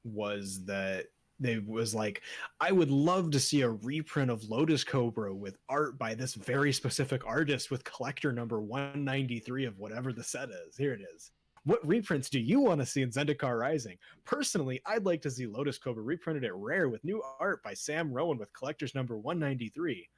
was that they was like, I would love to see a reprint of Lotus Cobra with art by this very specific artist with collector number 193 of whatever the set is. Here it is. What reprints do you want to see in Zendikar Rising? Personally, I'd like to see Lotus Cobra reprinted at Rare with new art by Sam Rowan with collector's number 193.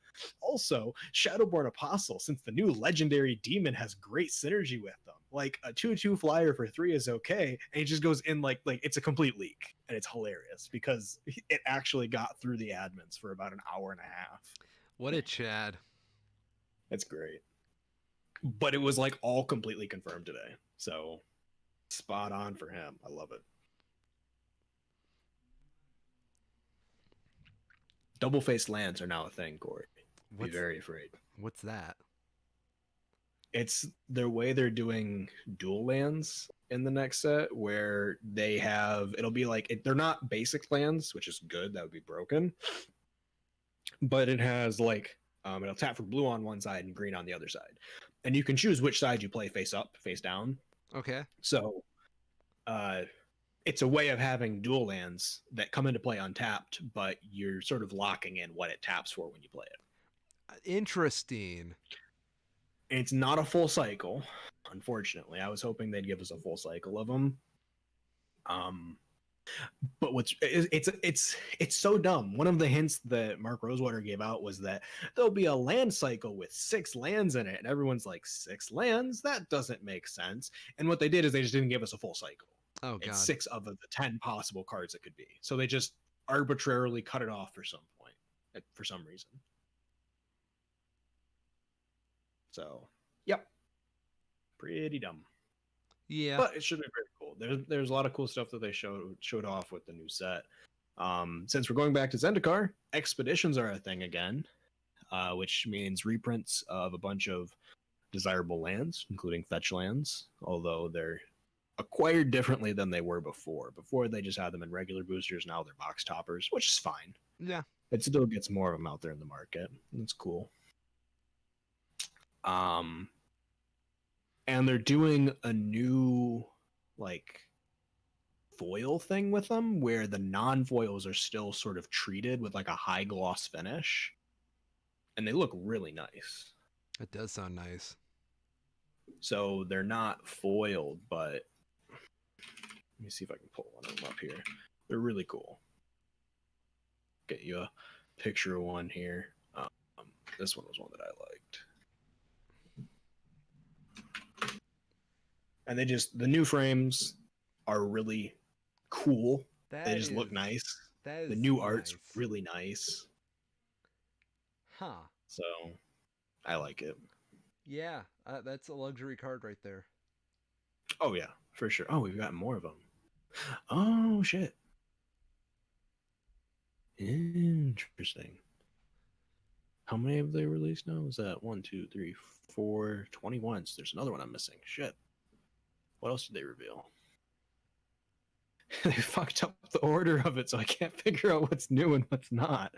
Also, Shadowborn Apostle, since the new legendary demon has great synergy with them. Like a 2/2 flyer for 3 is okay, and it just goes in like it's a complete leak, and it's hilarious because it actually got through the admins for about an hour and a half. what a Chad. It's great. But it was like all completely confirmed today. So spot on for him. I love it. Double-faced lands are now a thing, Corey. Be very afraid. What's that? It's their way they're doing dual lands in the next set, where they have it'll be like they're not basic lands, which is good. That would be broken. But it has like it'll tap for blue on one side and green on the other side, and you can choose which side you play, face up, face down. Okay. So, it's a way of having dual lands that come into play untapped, but you're sort of locking in what it taps for when you play it. Interesting. It's not a full cycle, unfortunately. I was hoping they'd give us a full cycle of them. But it's so dumb. One of the hints that Mark Rosewater gave out was that there'll be a land cycle with 6 lands in it, and everyone's like, 6 lands? That doesn't make sense. And what they did is they just didn't give us a full cycle. Oh god. It's 6 of the 10 possible cards it could be. So they just arbitrarily cut it off for some point, for some reason. So, yep, pretty dumb. Yeah. But it should be very cool. There's a lot of cool stuff that they showed off with the new set. Since we're going back to Zendikar, expeditions are a thing again, which means reprints of a bunch of desirable lands, including fetch lands, although they're acquired differently than they were before. Before they just had them in regular boosters, now they're box toppers, which is fine. Yeah. It still gets more of them out there in the market. It's cool. And they're doing a new like foil thing with them where the non-foils are still sort of treated with like a high gloss finish, and they look really nice. That does sound nice. So they're not foiled, but let me see if I can pull one of them up here. They're really cool. Get you a picture of one here. This one was one that I liked. And the new frames are really cool. They just look nice. The new art's really nice. Huh. So I like it. Yeah, that's a luxury card right there. Oh yeah, for sure. Oh, we've got more of them. Oh shit. Interesting. How many have they released now? Is that 1, 2, 3, 4, 21? So there's another one I'm missing. Shit. What else did they reveal? They fucked up the order of it, so I can't figure out what's new and what's not.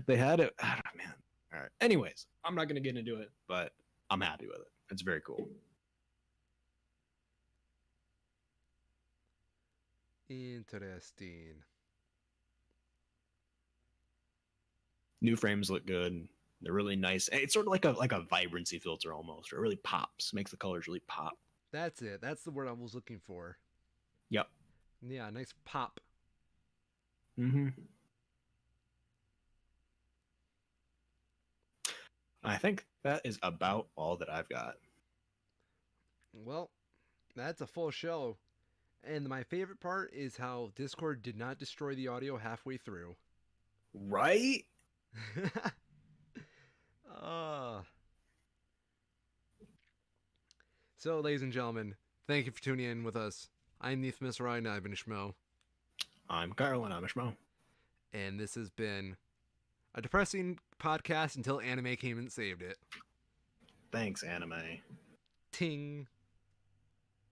They had it. Oh, man. All right. Anyways, I'm not going to get into it, but I'm happy with it. It's very cool. Interesting. New frames look good. They're really nice. It's sort of like a vibrancy filter almost, or it really pops, makes the colors really pop. That's it. That's the word I was looking for. Yep. Yeah, nice pop. Mm-hmm. I think that is about all that I've got. Well, that's a full show. And my favorite part is how Discord did not destroy the audio halfway through. Right? uh, so, ladies and gentlemen, thank you for tuning in with us. I'm the infamous Ryan. I've been Schmo. I'm Kyle and I'm a Schmo. And this has been a depressing podcast until anime came and saved it. Thanks, anime. Ting.